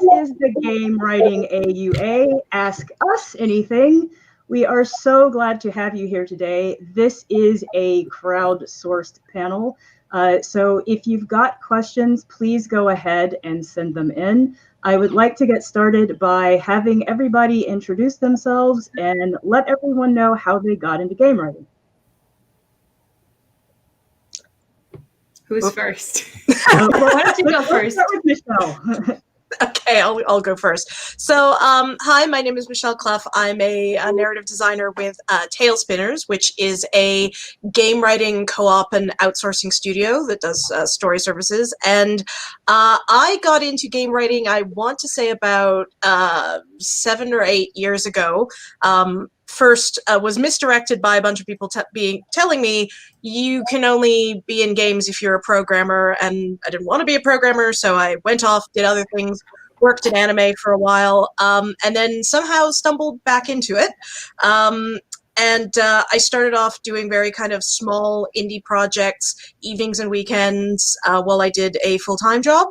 This is the Game Writing AUA, Ask Us Anything. We are so glad to have you here today. This is a crowdsourced panel. So if you've got questions, please go ahead and send them in. I would like to get started by having everybody introduce themselves and let everyone know how they got into game writing. Who's first? Why don't you go first? Start with Michelle. Okay, I'll go first. So, hi, my name is Michelle Clef. I'm a narrative designer with Tailspinners, which is a game writing co-op and outsourcing studio that does story services. And I got into game writing, I want to say about 7 or 8 years ago. First was misdirected by a bunch of people telling me you can only be in games if you're a programmer, and I didn't want to be a programmer, so I went off, did other things, worked in anime for a while, and then somehow stumbled back into it. And I started off doing very kind of small indie projects, evenings and weekends, while I did a full-time job.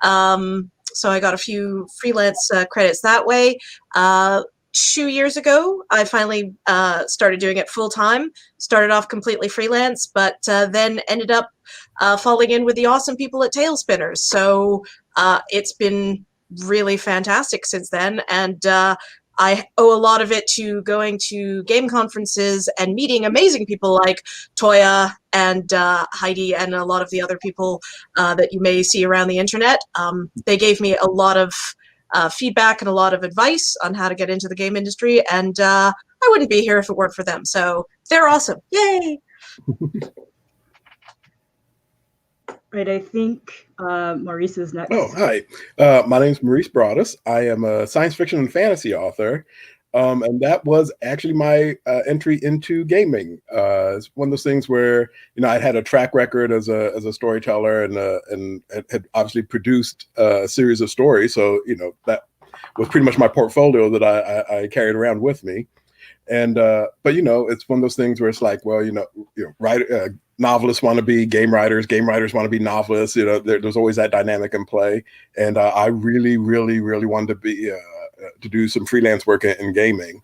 So I got a few freelance credits that way. 2 years ago, I finally started doing it full-time. Started off completely freelance, but then ended up falling in with the awesome people at Tailspinners. So it's been really fantastic since then, and I owe a lot of it to going to game conferences and meeting amazing people like Toiya and Heidi and a lot of the other people that you may see around the internet. They gave me a lot of feedback and a lot of advice on how to get into the game industry, and I wouldn't be here if it weren't for them. So they're awesome. Yay! Right, I think Maurice is next. Oh, hi. My name is Maurice Broadus. I am a science fiction and fantasy author. And that was actually my entry into gaming. It's one of those things where, you know, I had a track record as a storyteller and had obviously produced a series of stories. So, you know, that was pretty much my portfolio that I carried around with me. And but, you know, it's one of those things where it's like, well, novelists want to be game writers want to be novelists. You know, there's always that dynamic in play. And I really, really, really wanted to be to do some freelance work in gaming.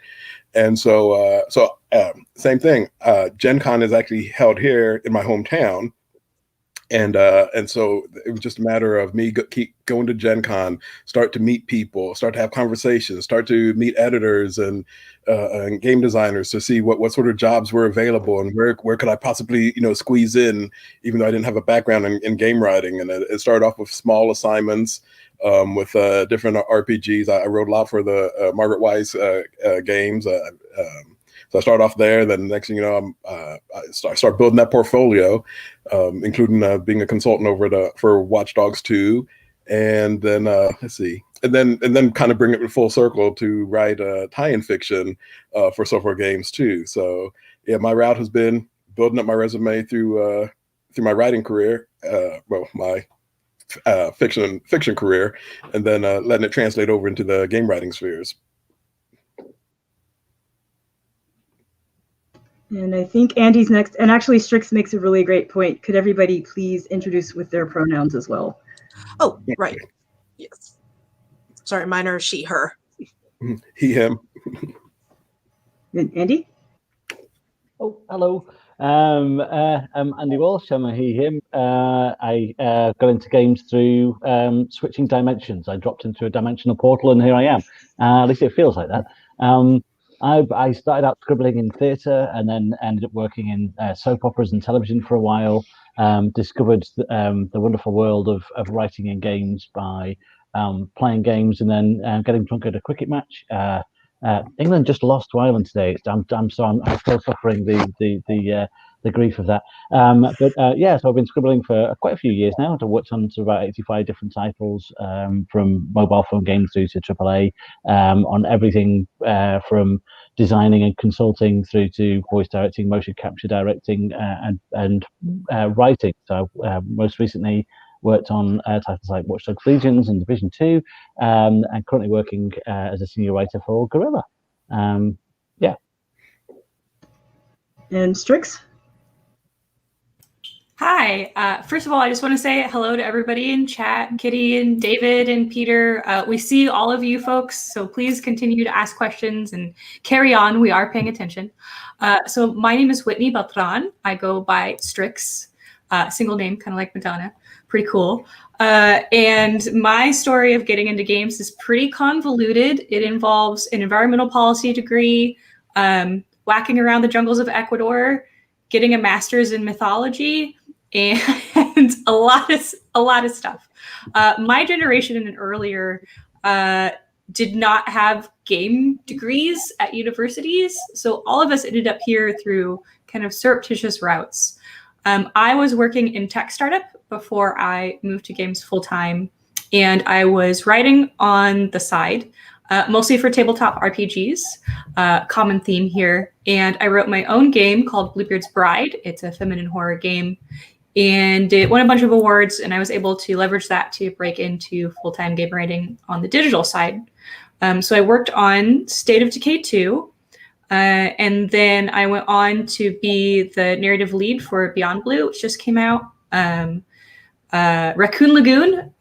And so same thing. Gen Con is actually held here in my hometown. And so it was just a matter of me keep going to Gen Con, start to meet people, start to have conversations, start to meet editors and game designers to see what sort of jobs were available and where could I possibly, you know, squeeze in, even though I didn't have a background in game writing. And it started off with small assignments with different RPGs. I wrote a lot for the Margaret Weiss games. So I started off there. Then the next thing you know, I start building that portfolio, including being a consultant for Watch Dogs 2, and then let's see, and then kind of bring it full circle to write tie-in fiction for software games too. So yeah, my route has been building up my resume through my writing career, my fiction career, and then letting it translate over into the game writing spheres. And I think Andy's next. And actually, Strix makes a really great point. Could everybody please introduce with their pronouns as well? Oh, right. Yes. Sorry, mine are she, her. He, him. And Andy? Oh, hello. I'm Andy Walsh. I'm a he, him. I got into games through switching dimensions. I dropped into a dimensional portal, and here I am. At least it feels like that. I started out scribbling in theatre and then ended up working in soap operas and television for a while. Discovered the wonderful world of writing in games by playing games and then getting drunk at a cricket match. England just lost to Ireland today. I'm still suffering the grief of that. Yeah, so I've been scribbling for quite a few years now. I've worked on about 85 different titles, from mobile phone games through to AAA, on everything from designing and consulting through to voice directing, motion capture directing, and writing. So most recently worked on titles like Watch Dogs Legions and Division 2, and currently working as a senior writer for Gorilla. Yeah. And Strix? Hi, Hi. First of all, I just want to say hello to everybody in chat, Kitty and David and Peter. We see all of you folks, so please continue to ask questions and carry on. We are paying attention. So my name is Whitney Beltran. I go by Strix, single name, kind of like Madonna. Pretty cool. And my story of getting into games is pretty convoluted. It involves an environmental policy degree, whacking around the jungles of Ecuador, getting a master's in mythology, and a lot of stuff. My generation and earlier did not have game degrees at universities, so all of us ended up here through kind of surreptitious routes. I was working in tech startup before I moved to games full time, and I was writing on the side, mostly for tabletop RPGs, common theme here. And I wrote my own game called Bluebeard's Bride. It's a feminine horror game, and it won a bunch of awards, and I was able to leverage that to break into full-time game writing on the digital side. So I worked on State of Decay 2, and then I went on to be the narrative lead for Beyond Blue, which just came out. Raccoon Lagoon,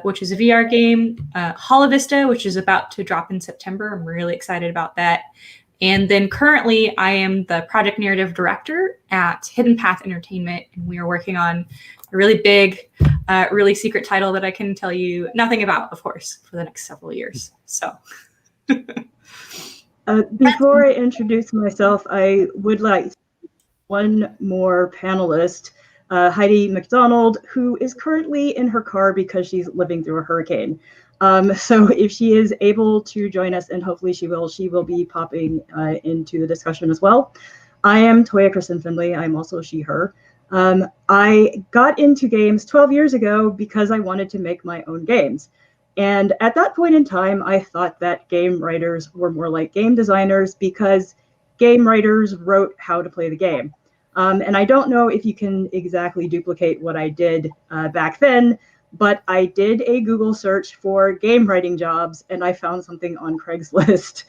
which is a VR game. Holla Vista, which is about to drop in September. I'm really excited about that. And then currently I am the project narrative director at Hidden Path Entertainment, and we are working on a really big, really secret title that I can tell you nothing about, of course, for the next several years. So. Before I introduce myself, I would like to one more panelist, Heidi Mcdonald, who is currently in her car because she's living through a hurricane. So if she is able to join us, and hopefully she will be popping into the discussion as well. I am Toiya Kristen Finley. I'm also she, her. I got into games 12 years ago because I wanted to make my own games. And at that point in time, I thought that game writers were more like game designers because game writers wrote how to play the game. And I don't know if you can exactly duplicate what I did back then, but I did a Google search for game writing jobs, and I found something on Craigslist.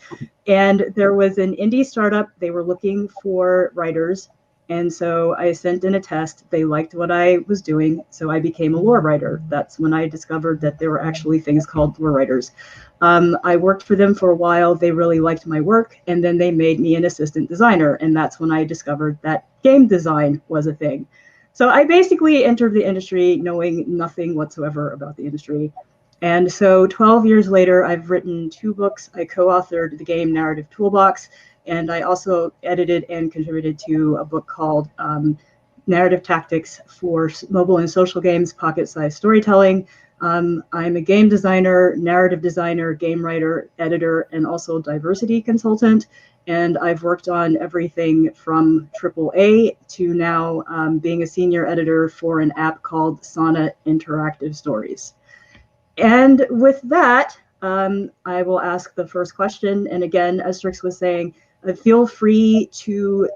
And there was an indie startup. They were looking for writers. And so I sent in a test. They liked what I was doing, so I became a lore writer. That's when I discovered that there were actually things called lore writers. I worked for them for a while. They really liked my work, and then they made me an assistant designer, and that's when I discovered that game design was a thing. So I basically entered the industry knowing nothing whatsoever about the industry. And so 12 years later, I've written 2 books. I co-authored the game Narrative Toolbox, and I also edited and contributed to a book called Narrative Tactics for Mobile and Social Games, Pocket-Sized Storytelling. I'm a game designer, narrative designer, game writer, editor, and also diversity consultant. And I've worked on everything from AAA to now being a senior editor for an app called Sonnet Interactive Stories. And with that, I will ask the first question. And again, as Strix was saying, feel free to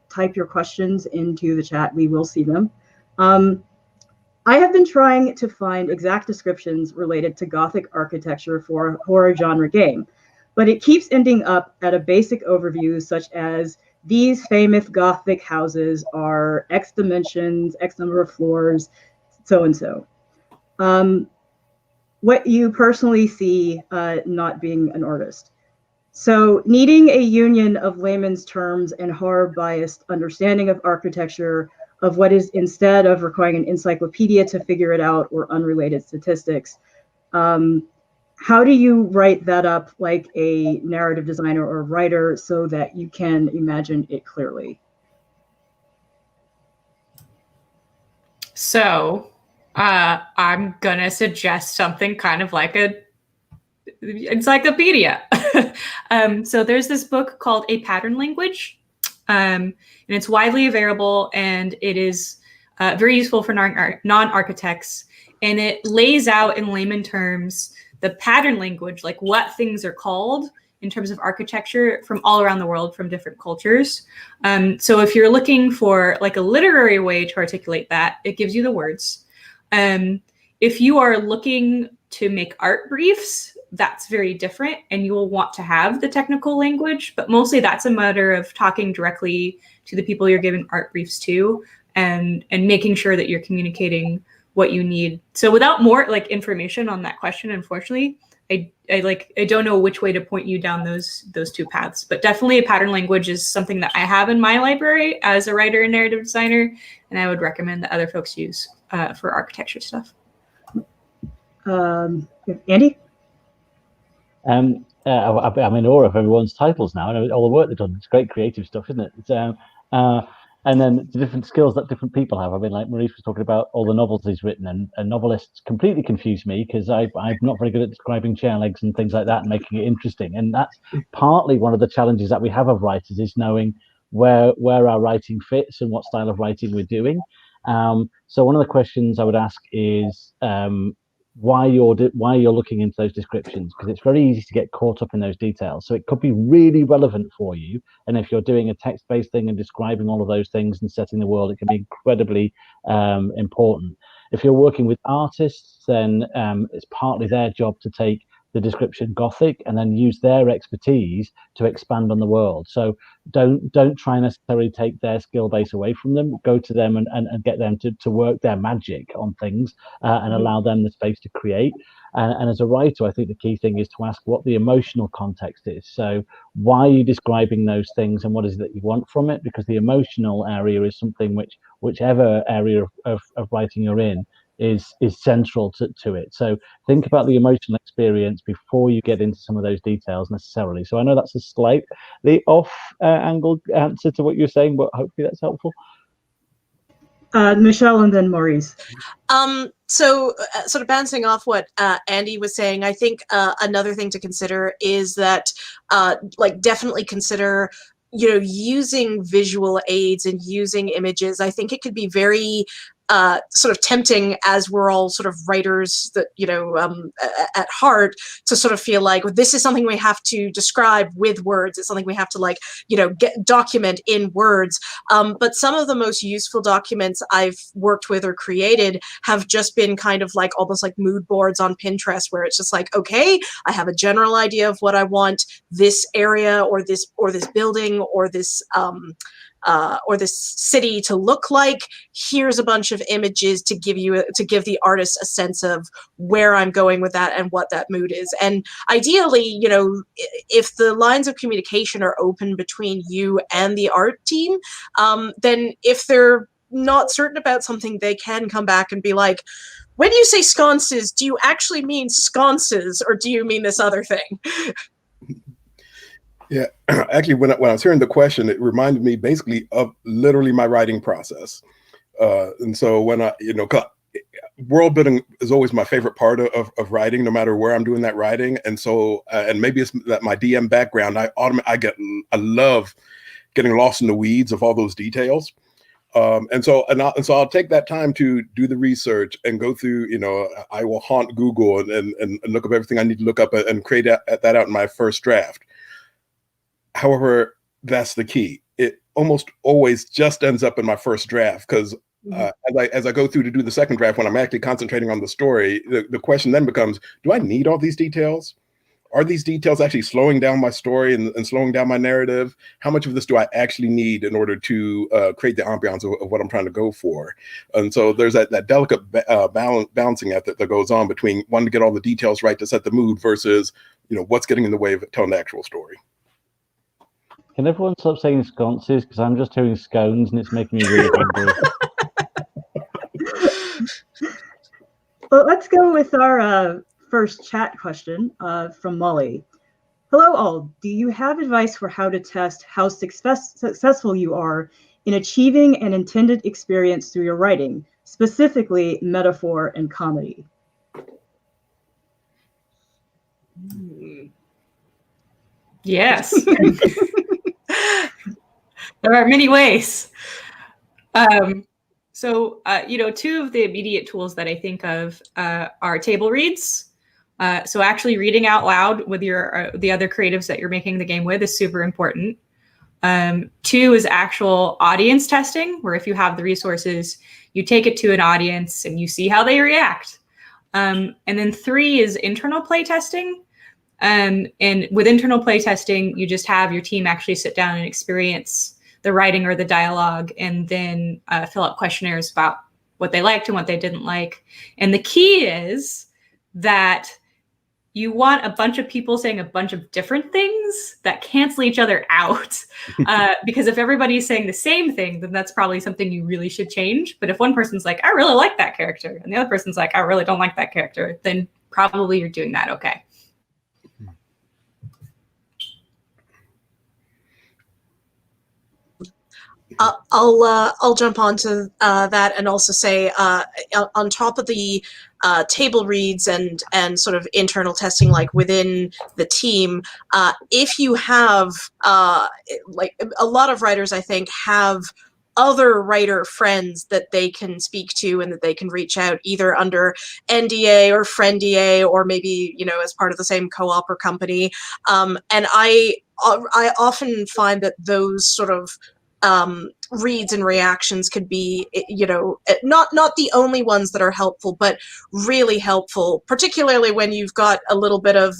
type your questions into the chat. We will see them. I have been trying to find exact descriptions related to Gothic architecture for a horror genre game, but it keeps ending up at a basic overview such as these famous Gothic houses are X dimensions, X number of floors, so and so. What you personally see not being an artist. So needing a union of layman's terms and horror-biased understanding of architecture, of what is instead of requiring an encyclopedia to figure it out or unrelated statistics. How do you write that up like a narrative designer or writer so that you can imagine it clearly? So I'm gonna suggest something kind of like a encyclopedia. So there's this book called A Pattern Language, and it's widely available, and it is very useful for non-architects, and it lays out in layman terms the pattern language, like what things are called in terms of architecture from all around the world, from different cultures. So if you're looking for like a literary way to articulate that, it gives you the words. If you are looking to make art briefs, that's very different, and you will want to have the technical language, but mostly that's a matter of talking directly to the people you're giving art briefs to. and making sure that you're communicating what you need. So without more like information on that question, unfortunately, I don't know which way to point you down those two paths. But definitely a pattern language is something that I have in my library as a writer and narrative designer, and I would recommend that other folks use for architecture stuff. Andy? I'm in awe of everyone's titles now, and all the work they've done. It's great creative stuff, isn't it? It's, and then the different skills that different people have. I mean, like Maurice was talking about all the novels he's written, and novelists completely confuse me because I'm not very good at describing chair legs and things like that and making it interesting. And that's partly one of the challenges that we have of writers, is knowing where our writing fits and what style of writing we're doing. So one of the questions I would ask is why you're looking into those descriptions, because it's very easy to get caught up in those details. So it could be really relevant for you, and if you're doing a text-based thing and describing all of those things and setting the world, it can be incredibly important. If you're working with artists, then it's partly their job to take the description Gothic and then use their expertise to expand on the world. So don't try necessarily take their skill base away from them. Go to them and get them to work their magic on things and allow them the space to create. And as a writer, I think the key thing is to ask what the emotional context is. So why are you describing those things, and what is it that you want from it? Because the emotional area is something whichever area of writing you're in is central to it. So think about the emotional experience before you get into some of those details necessarily. So I know that's a slightly off angle answer to what you're saying, but hopefully that's helpful. Michelle and then Maurice. So sort of bouncing off what Andy was saying, I think another thing to consider is that definitely consider using visual aids and using images. I think it could be very sort of tempting, as we're all sort of writers that, at heart, to sort of feel like, well, this is something we have to describe with words. It's something we have to document in words. But some of the most useful documents I've worked with or created have just been kind of like almost like mood boards on Pinterest, where it's just like, okay, I have a general idea of what I want this area or this building or this city to look like. Here's a bunch of images to give the artist a sense of where I'm going with that and what that mood is. And ideally, if the lines of communication are open between you and the art team, then if they're not certain about something, they can come back and be like, when you say sconces, do you actually mean sconces, or do you mean this other thing? Yeah, actually, when I was hearing the question, it reminded me basically of literally my writing process. And so when world building is always my favorite part of writing, no matter where I'm doing that writing. And so, and maybe it's that my DM background, I love getting lost in the weeds of all those details. And so I'll take that time to do the research and go through, I will haunt Google and look up everything I need to look up and create that out in my first draft. However, that's the key. It almost always just ends up in my first draft, because as I go through to do the second draft, when I'm actually concentrating on the story, the question then becomes, do I need all these details? Are these details actually slowing down my story and slowing down my narrative? How much of this do I actually need in order to create the ambiance of what I'm trying to go for? And so there's that delicate balancing act that goes on between wanting to get all the details right to set the mood versus, what's getting in the way of telling the actual story. Can everyone stop saying sconces? Because I'm just hearing scones and it's making me really hungry. Well, let's go with our first chat question from Molly. Hello all. Do you have advice for how to test how successful you are in achieving an intended experience through your writing, specifically metaphor and comedy? Yes. There are many ways. So, two of the immediate tools that I think of are table reads. So actually reading out loud with the other creatives that you're making the game with is super important. Two is actual audience testing, where if you have the resources, you take it to an audience and you see how they react. And then three is internal play testing. And with internal play testing, you just have your team actually sit down and experience the writing or the dialogue, and then fill out questionnaires about what they liked and what they didn't like. And the key is that you want a bunch of people saying a bunch of different things that cancel each other out. Because if everybody's saying the same thing, then that's probably something you really should change. But if one person's like, I really like that character, and the other person's like, I really don't like that character, then probably you're doing that okay. I'll jump onto that and also say on top of the table reads and sort of internal testing, like within the team, if you have like a lot of writers, I think, have other writer friends that they can speak to and that they can reach out either under NDA or Friendia or maybe, you know, as part of the same co-op or company. And I often find that those sort of reads and reactions could be, you know, not the only ones that are helpful, but really helpful, particularly when you've got a little bit of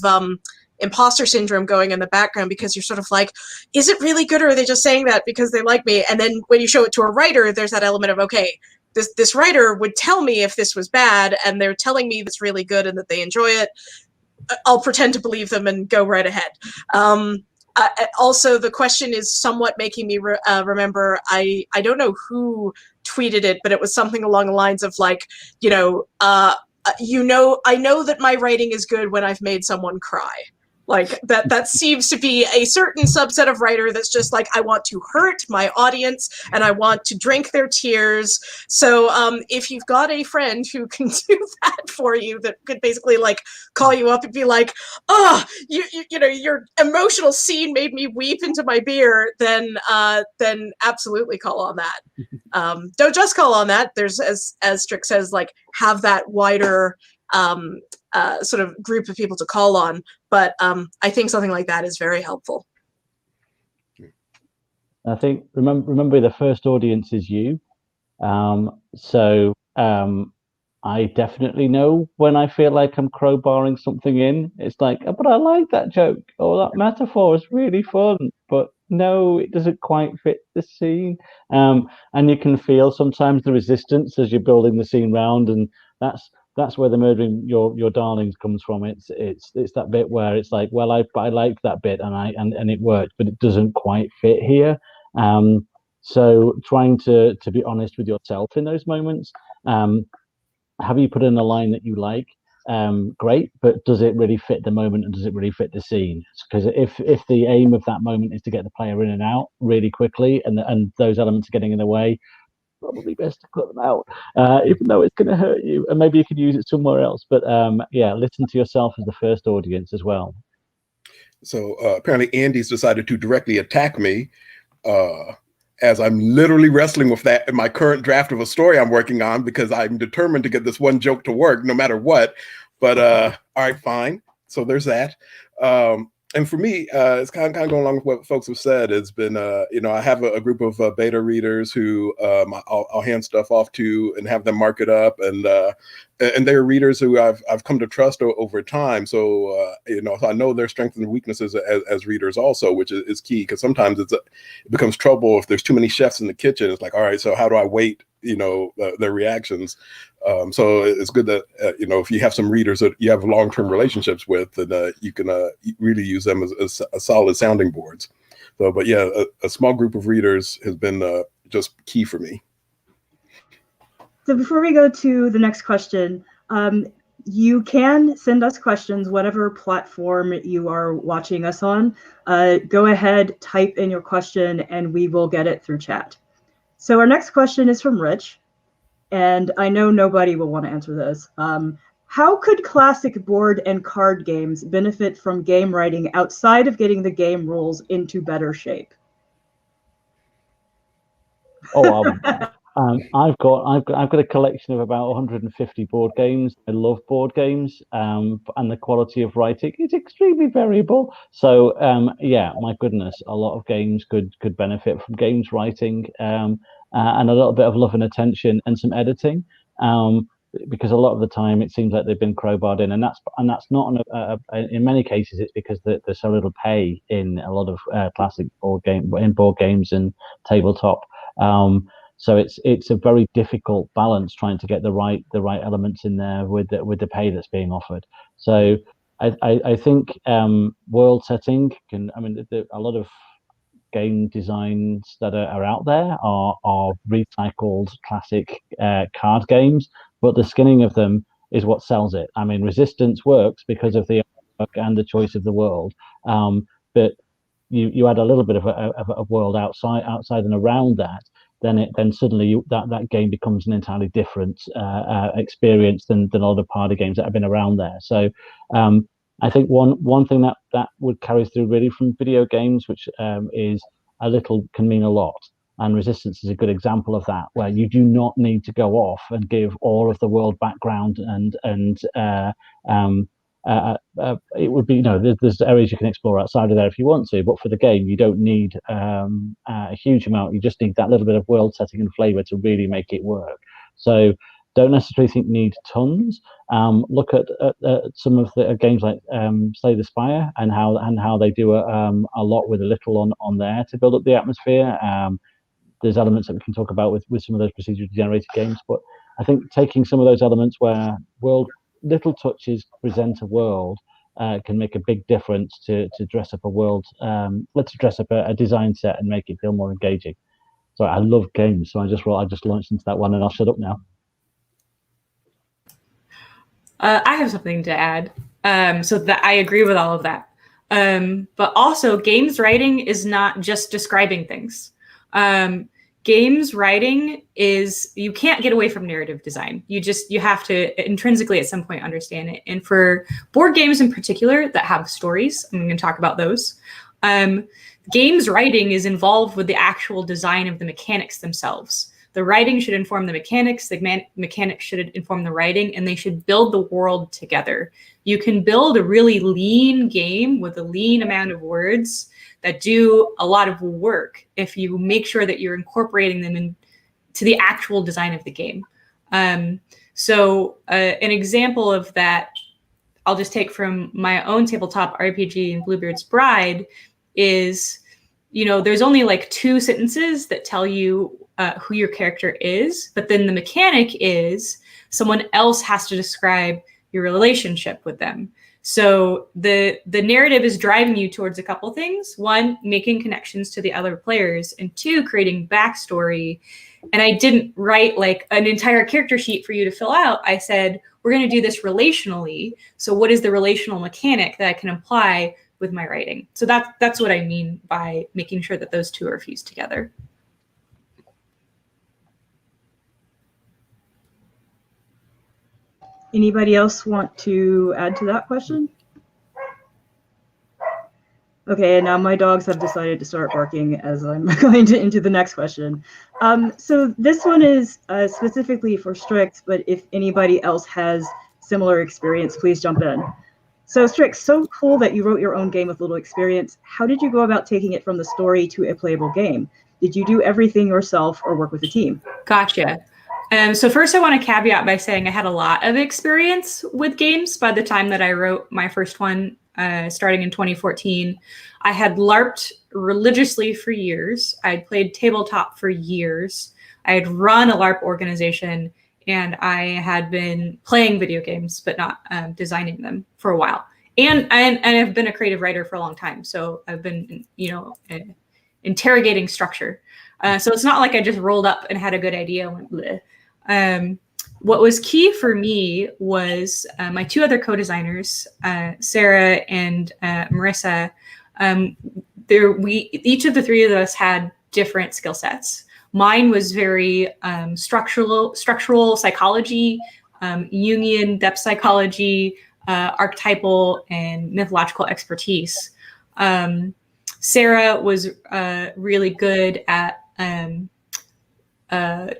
imposter syndrome going in the background, because you're sort of like, is it really good, or are they just saying that because they like me? And then when you show it to a writer, there's that element of, okay, this writer would tell me if this was bad, and they're telling me that's really good and that they enjoy it. I'll pretend to believe them and go right ahead. Also, the question is somewhat making me remember, I don't know who tweeted it, but it was something along the lines of like, I know that my writing is good when I've made someone cry. Like that seems to be a certain subset of writer that's just like, I want to hurt my audience and I want to drink their tears. So if you've got a friend who can do that for you, that could basically like call you up and be like, oh, you know, your emotional scene made me weep into my beer, then absolutely call on that. Don't just call on that. There's, as Strick says, like, have that wider sort of group of people to call on, but I think something like that is very helpful. I think remember the first audience is you, so I definitely know when I feel like I'm crowbarring something in. It's like, oh, but I like that joke, or that metaphor is really fun, but no, it doesn't quite fit the scene. And you can feel sometimes the resistance as you're building the scene round, and that's where the murdering your darlings comes from. It's that bit where it's like, well, I liked that bit and it worked, but it doesn't quite fit here. So trying to be honest with yourself in those moments. Have you put in a line that you like? Great, but does it really fit the moment, and does it really fit the scene? Because if the aim of that moment is to get the player in and out really quickly, and those elements are getting in the way, probably best to cut them out, even though it's going to hurt you, and maybe you could use it somewhere else. But yeah, listen to yourself as the first audience as well. So apparently Andy's decided to directly attack me, as I'm literally wrestling with that in my current draft of a story I'm working on, because I'm determined to get this one joke to work no matter what. But all right, fine. So there's that. And for me, it's kind of going along with what folks have said. It's been, I have a group of beta readers who I'll hand stuff off to and have them mark it up, and they're readers who I've come to trust over time. So so I know their strengths and weaknesses as readers also, which is key, because sometimes it becomes trouble if there's too many chefs in the kitchen. It's like, all right, so how do I weight their reactions? So it's good that if you have some readers that you have long-term relationships with, and you can really use them as a solid sounding boards. So, but yeah, a small group of readers has been just key for me. So before we go to the next question, you can send us questions, whatever platform you are watching us on. Go ahead, type in your question, and we will get it through chat. So our next question is from Rich, and I know nobody will want to answer this. How could classic board and card games benefit from game writing outside of getting the game rules into better shape? I've got a collection of about 150 board games. I love board games, and the quality of writing is extremely variable. So yeah, my goodness, a lot of games could benefit from games writing, and a little bit of love and attention and some editing. because a lot of the time it seems like they've been crowbarred in, and that's not in many cases it's because there's so little pay in a lot of classic board games and tabletop. So it's a very difficult balance trying to get the right elements in there with the pay that's being offered. So I think world setting a lot of game designs that are out there are recycled classic card games, but the skinning of them is what sells it. I mean, Resistance works because of the artwork and the choice of the world, but you add a little bit of a world outside and around that, then suddenly that game becomes an entirely different experience than a lot of party games that have been around there. So I think one thing that would carry through really from video games, which is a little can mean a lot. And Resistance is a good example of that, where you do not need to go off and give all of the world background and it would be, there's areas you can explore outside of there if you want to, but for the game you don't need a huge amount. You just need that little bit of world setting and flavor to really make it work. So don't necessarily think need tons. Look at some of the games like Slay the Spire and how they do a lot with a little on there to build up the atmosphere. There's elements that we can talk about with some of those procedurally generated games, but I think taking some of those elements where little touches present a world can make a big difference to dress up a world. Let's dress up a design set and make it feel more engaging. So I love games, so I just launched into that one, and I'll shut up now. I have something to add. So that I agree with all of that. But also, games writing is not just describing things. Games writing is, you can't get away from narrative design. You have to intrinsically at some point understand it. And for board games in particular that have stories, I'm going to talk about those. Games writing is involved with the actual design of the mechanics themselves. The writing should inform the mechanics, the mechanics should inform the writing, and they should build the world together. You can build a really lean game with a lean amount of words that do a lot of work if you make sure that you're incorporating them into the actual design of the game. So an example of that I'll just take from my own tabletop RPG in Bluebeard's Bride is, there's only like 2 sentences that tell you who your character is, but then the mechanic is someone else has to describe your relationship with them. So the narrative is driving you towards a couple things. 1, making connections to the other players, and 2, creating backstory. And I didn't write like an entire character sheet for you to fill out. I said, we're going to do this relationally. So what is the relational mechanic that I can apply with my writing? So that's what I mean by making sure that those 2 are fused together. Anybody else want to add to that question? Okay, now my dogs have decided to start barking as I'm going into the next question. So this one is specifically for Strix, but if anybody else has similar experience, please jump in. So Strix, so cool that you wrote your own game with little experience. How did you go about taking it from the story to a playable game? Did you do everything yourself or work with a team? Gotcha. So first I want to caveat by saying I had a lot of experience with games by the time that I wrote my first one, starting in 2014. I had LARPed religiously for years. I had played tabletop for years. I had run a LARP organization, and I had been playing video games, but not designing them for a while. And I've been a creative writer for a long time. So I've been, interrogating structure. So it's not like I just rolled up and had a good idea and went bleh. What was key for me was my 2 other co-designers, Sarah and Marissa. Each of the 3 of us had different skill sets. Mine was very structural psychology, Jungian depth psychology, archetypal and mythological expertise. Sarah was really good at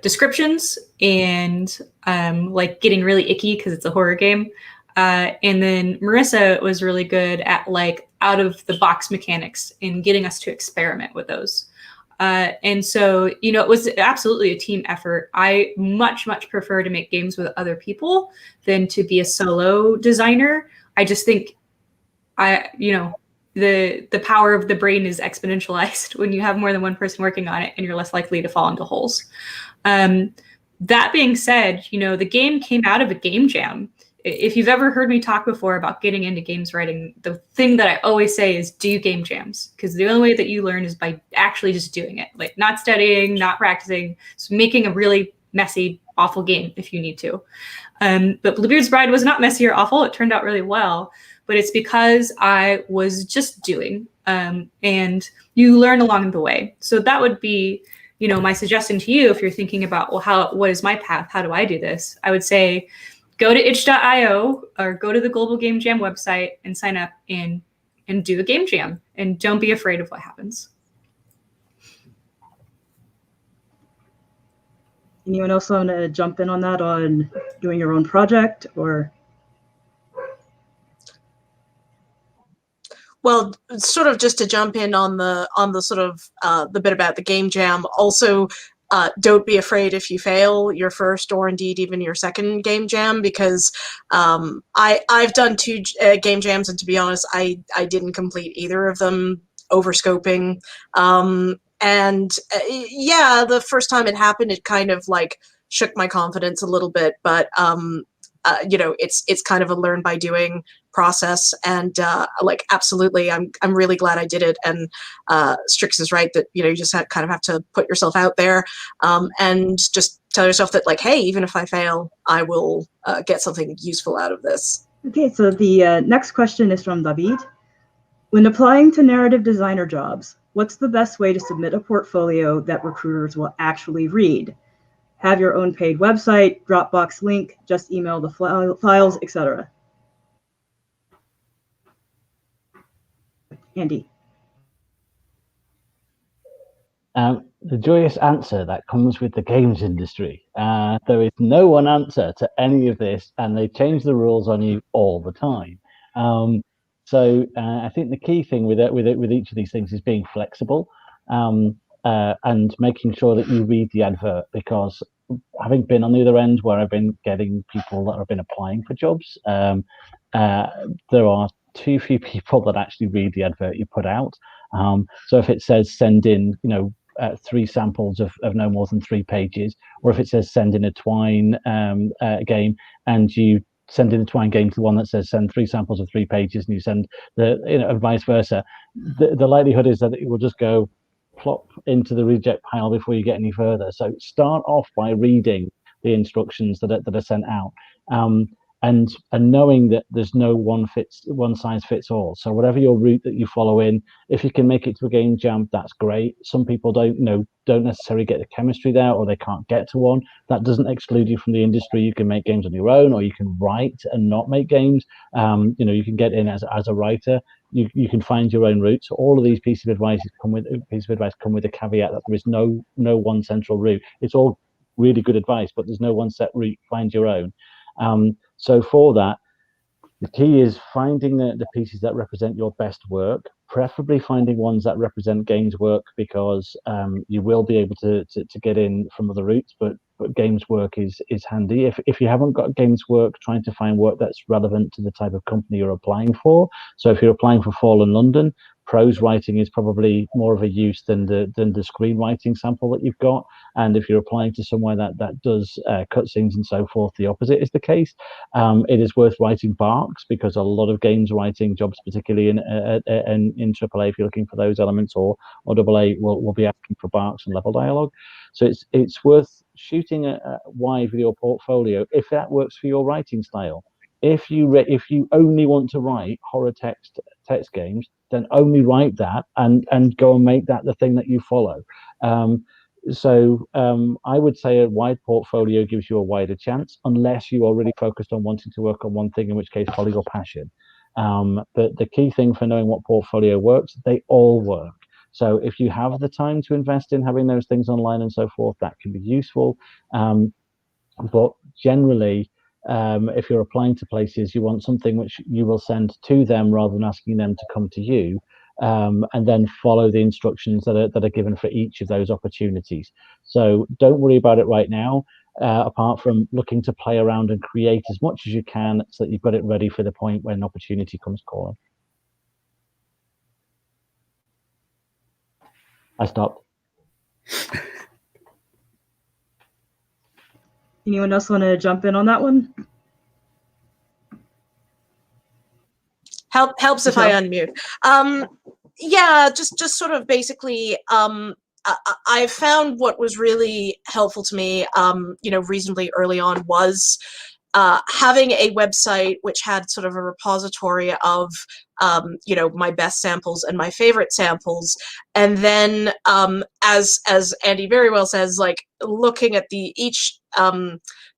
descriptions and like getting really icky because it's a horror game. And then Marissa was really good at like out of the box mechanics and getting us to experiment with those. And so, you know, it was absolutely a team effort. I much prefer to make games with other people than to be a solo designer. I just think the power of the brain is exponentialized when you have more than one person working on it, and you're less likely to fall into holes. That being said, you know, the game came out of a game jam. If you've ever heard me talk before about getting into games writing, the thing that I always say is do game jams, because the only way that you learn is by actually just doing it, like not studying, not practicing, so making a really messy, awful game if you need to. But Bluebeard's Bride was not messy or awful. It turned out really well, but it's because I was just doing, and you learn along the way. So that would be, you know, my suggestion to you if you're thinking about, well, what is my path? How do I do this? I would say go to itch.io or go to the Global Game Jam website and sign up and do a game jam. And don't be afraid of what happens. Anyone else want to jump in on that, on doing your own project? Or well, sort of just to jump in on the sort of the bit about the game jam. Also, don't be afraid if you fail your first or indeed even your second game jam, because I've done 2 game jams, and to be honest, I didn't complete either of them, overscoping. And yeah, the first time it happened, it kind of like shook my confidence a little bit, but you know, it's kind of a learn by doing process, and like absolutely, I'm really glad I did it. And Strix is right that, you know, you just kind of have to put yourself out there, and just tell yourself that, like, hey, even if I fail, I will get something useful out of this. okay, so the next question is from David. When applying to narrative designer jobs, what's the best way to submit a portfolio that recruiters will actually read? Have your own paid website, Dropbox link, just email the files, etc. Andy. The joyous answer that comes with the games industry. There is no one answer to any of this, and they change the rules on you all the time. So I think the key thing with each of these things is being flexible, and making sure that you read the advert, because having been on the other end where I've been getting people that have been applying for jobs, there are too few people that actually read the advert you put out. So if it says send in, you know, 3 samples of no more than 3 pages, or if it says send in a Twine game, and you send in a Twine game to the one that says send 3 samples of 3 pages, and you send the, you know, and vice versa, the likelihood is that it will just go plop into the reject pile before you get any further. So start off by reading the instructions that are sent out, and knowing that there's no one size fits all. So whatever your route that you follow in, if you can make it to a game jam, that's great. Some people don't necessarily get the chemistry there, or they can't get to one. That doesn't exclude you from the industry. You can make games on your own, or you can write and not make games. You know, you can get in as a writer. You can find your own route. So all of these pieces of advice come with a caveat that there is no one central route. It's all really good advice, but there's no one set route. Find your own. So for that, the key is finding the pieces that represent your best work, preferably finding ones that represent games work, because you will be able to get in from other routes, but games work is handy. If you haven't got games work, trying to find work that's relevant to the type of company you're applying for. So if you're applying for Fallen London, prose writing is probably more of a use than the screenwriting sample that you've got. And if you're applying to somewhere that does cutscenes and so forth, the opposite is the case. It is worth writing Barks, because a lot of games writing jobs, particularly in AAA, if you're looking for those elements, or AA, will be asking for Barks and level dialogue. So it's worth shooting wide with your portfolio if that works for your writing style. If you only want to write horror text games, then only write that and go and make that the thing that you follow. So I would say a wide portfolio gives you a wider chance, unless you are really focused on wanting to work on one thing, in which case follow your passion. But the key thing for knowing what portfolio works, they all work. So if you have the time to invest in having those things online and so forth, that can be useful. But generally, if you're applying to places, you want something which you will send to them rather than asking them to come to you. and then follow the instructions that are given for each of those opportunities. So don't worry about it right now, apart from looking to play around and create as much as you can so that you've got it ready for the point when opportunity comes calling. I stopped. Anyone else want to jump in on that one? Helps if I unmute. Yeah, just sort of basically, I found what was really helpful to me, reasonably early on was having a website which had sort of a repository of, my best samples and my favorite samples, and then as Andy very well says, like looking at each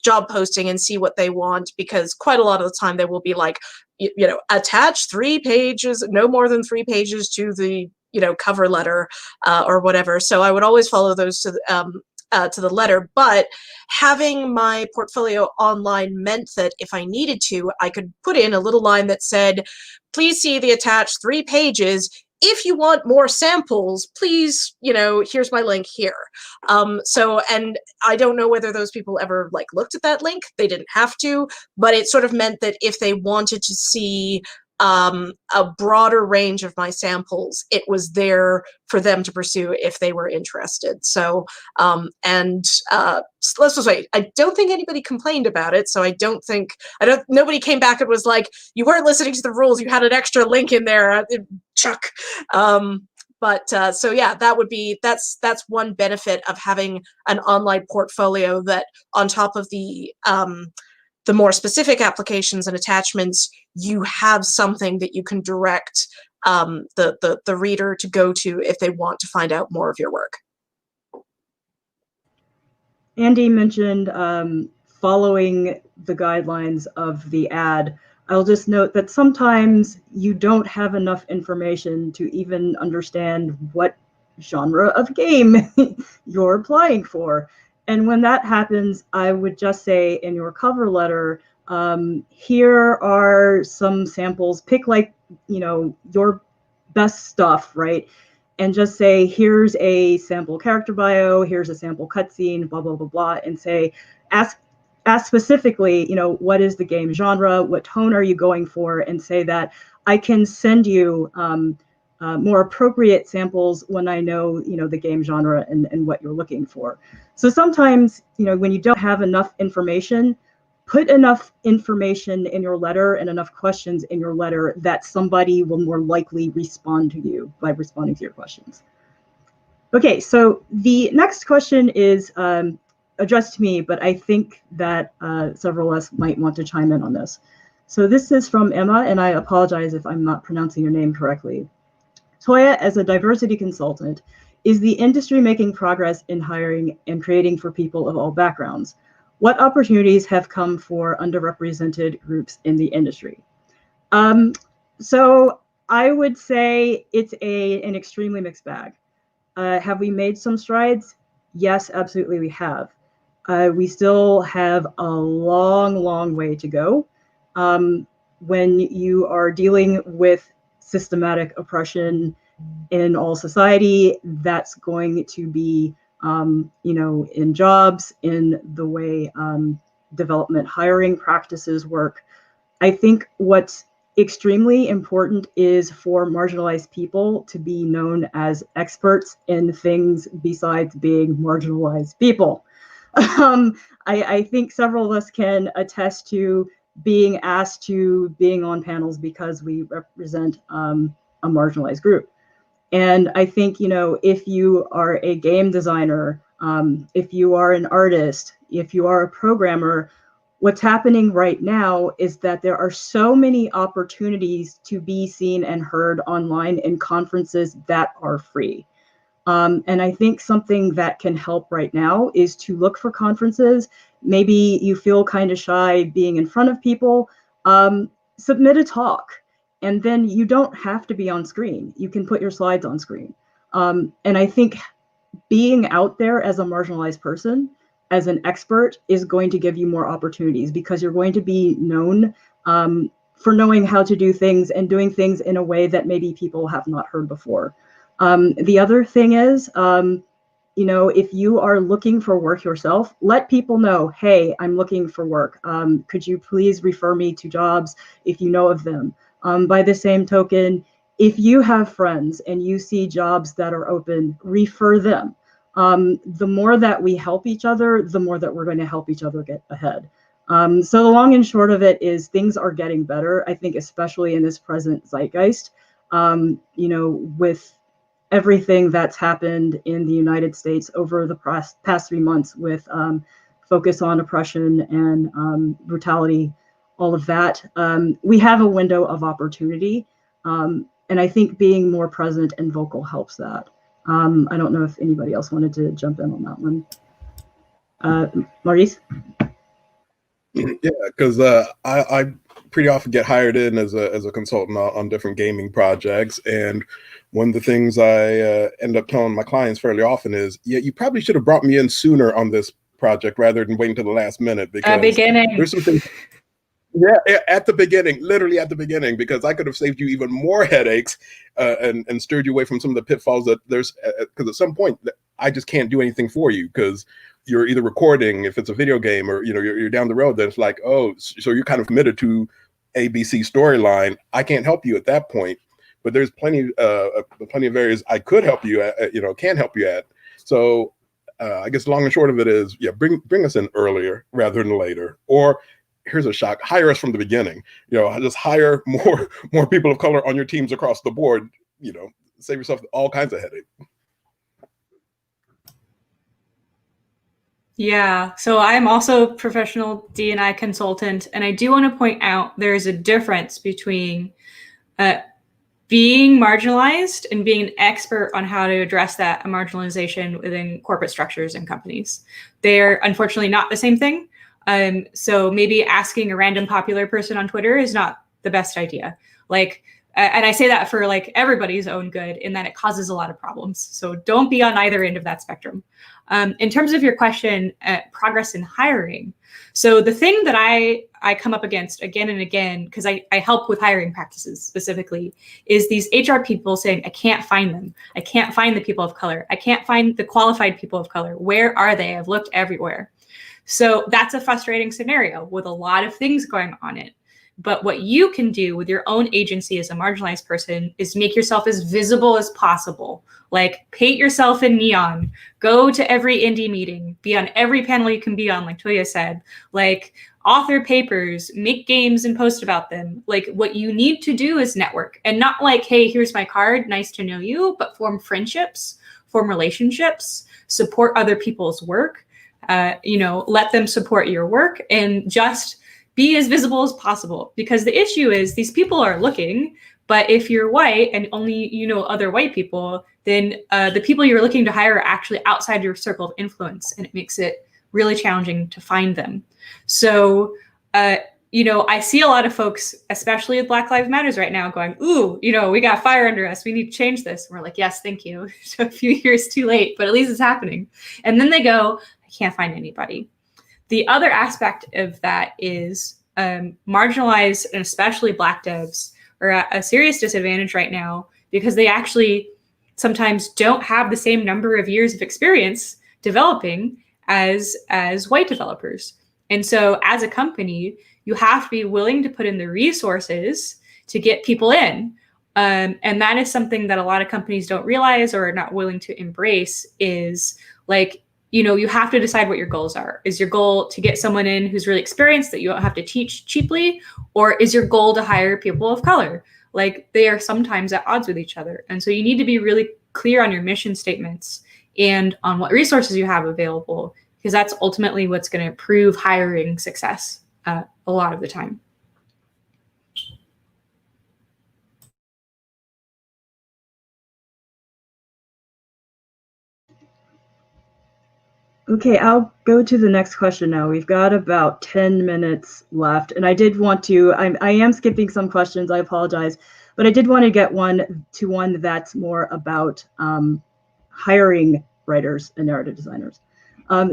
job posting and see what they want, because quite a lot of the time they will be like, attach 3 pages, no more than 3 pages to the cover letter or whatever. So I would always follow those to the letter, but having my portfolio online meant that if I needed to, I could put in a little line that said, please see the attached 3 pages. If you want more samples, please, here's my link here. And I don't know whether those people ever looked at that link. They didn't have to, but it sort of meant that if they wanted to see a broader range of my samples, it was there for them to pursue if they were interested. So, let's just wait. I don't think anybody complained about it. So nobody came back and was like, you weren't listening to the rules. You had an extra link in there, Chuck. So yeah, that's one benefit of having an online portfolio, that on top of the more specific applications and attachments, you have something that you can direct the reader to go to if they want to find out more of your work. Andy mentioned following the guidelines of the ad. I'll just note that sometimes you don't have enough information to even understand what genre of game you're applying for. And when that happens, I would just say in your cover letter, here are some samples, pick your best stuff, right? And just say, here's a sample character bio, here's a sample cutscene, blah, blah, blah, blah, and say, ask specifically, what is the game genre, what tone are you going for, and say that I can send you more appropriate samples when I know, the game genre and what you're looking for. So sometimes, when you don't have enough information, put enough information in your letter and enough questions in your letter that somebody will more likely respond to you by responding to your questions. Okay, so the next question is addressed to me, but I think that several of us might want to chime in on this. So this is from Emma, and I apologize if I'm not pronouncing your name correctly. Toiya, as a diversity consultant, is the industry making progress in hiring and creating for people of all backgrounds? What opportunities have come for underrepresented groups in the industry? So I would say it's an extremely mixed bag. Have we made some strides? Yes, absolutely we have. We still have a long, long way to go. When you are dealing with systematic oppression in all society, that's going to be in jobs, in the way development hiring practices work. I think what's extremely important is for marginalized people to be known as experts in things besides being marginalized people. I think several of us can attest to being asked to being on panels because we represent a marginalized group. And I think, if you are a game designer, if you are an artist, if you are a programmer, what's happening right now is that there are so many opportunities to be seen and heard online in conferences that are free. And I think something that can help right now is to look for conferences. Maybe you feel kind of shy being in front of people, submit a talk. And then you don't have to be on screen. You can put your slides on screen. And I think being out there as a marginalized person, as an expert, is going to give you more opportunities because you're going to be known for knowing how to do things and doing things in a way that maybe people have not heard before. The other thing is, you know, if you are looking for work yourself, let people know, hey, I'm looking for work. Could you please refer me to jobs if you know of them? By the same token, if you have friends and you see jobs that are open, refer them. The more that we help each other, the more that we're going to help each other get ahead. So the long and short of it is things are getting better, I think, especially in this present zeitgeist. You know, with everything that's happened in the United States over the past 3 months with focus on oppression and brutality, all of that, we have a window of opportunity. And I think being more present and vocal helps that. I don't know if anybody else wanted to jump in on that one. Maurice? Yeah, because I pretty often get hired in as a consultant on different gaming projects, and one of the things I end up telling my clients fairly often is, yeah, you probably should have brought me in sooner on this project rather than waiting to the last minute, because there's some things. Yeah, at the beginning, literally at the beginning, because I could have saved you even more headaches and steered you away from some of the pitfalls that there's, because at some point I just can't do anything for you because you're either recording, if it's a video game, or you know you're down the road. Then it's like, oh, so you're kind of committed to ABC storyline. I can't help you at that point, but there's plenty of areas I could help you at, can help you at. So I guess the long and short of it is, yeah, bring us in earlier rather than later. Or here's a shock: hire us from the beginning. Just hire more people of color on your teams across the board. Save yourself all kinds of headache. Yeah, so I'm also a professional D&I consultant, and I do want to point out there is a difference between being marginalized and being an expert on how to address that marginalization within corporate structures and companies. They're unfortunately not the same thing. So maybe asking a random popular person on Twitter is not the best idea. And I say that for everybody's own good, in that it causes a lot of problems. So don't be on either end of that spectrum. In terms of your question, progress in hiring. So the thing that I come up against again and again, because I help with hiring practices specifically, is these HR people saying, I can't find them. I can't find the people of color. I can't find the qualified people of color. Where are they? I've looked everywhere. So that's a frustrating scenario with a lot of things going on it. But what you can do with your own agency as a marginalized person is make yourself as visible as possible. Paint yourself in neon, go to every indie meeting, be on every panel you can be on, like Toiya said, author papers, make games and post about them. What you need to do is network, and not hey, here's my card, nice to know you, but form friendships, form relationships, support other people's work, let them support your work, and just be as visible as possible. Because the issue is these people are looking, but if you're white and only other white people, then the people you're looking to hire are actually outside your circle of influence, and it makes it really challenging to find them. So, I see a lot of folks, especially with Black Lives Matters right now, going, ooh, we got fire under us. We need to change this. And we're like, yes, thank you. So a few years too late, but at least it's happening. And then they go, I can't find anybody. The other aspect of that is marginalized, and especially Black devs, are at a serious disadvantage right now because they actually sometimes don't have the same number of years of experience developing as white developers. And so as a company, you have to be willing to put in the resources to get people in. And that is something that a lot of companies don't realize or are not willing to embrace, is you have to decide what your goals are. Is your goal to get someone in who's really experienced that you don't have to teach cheaply? Or is your goal to hire people of color? They are sometimes at odds with each other. And so you need to be really clear on your mission statements and on what resources you have available, because that's ultimately what's going to improve hiring success a lot of the time. Okay, I'll go to the next question now. We've got about 10 minutes left, and I did want to, I am skipping some questions, I apologize, but I did want to get one that's more about hiring writers and narrative designers.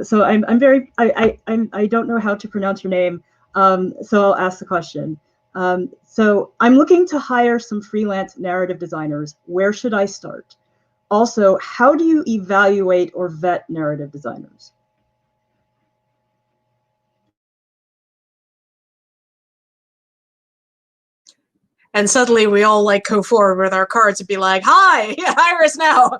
So I don't know how to pronounce your name, so I'll ask the question. So I'm looking to hire some freelance narrative designers. Where should I start? Also, how do you evaluate or vet narrative designers? And suddenly we all like go forward with our cards and be like, "Hi, hire us now."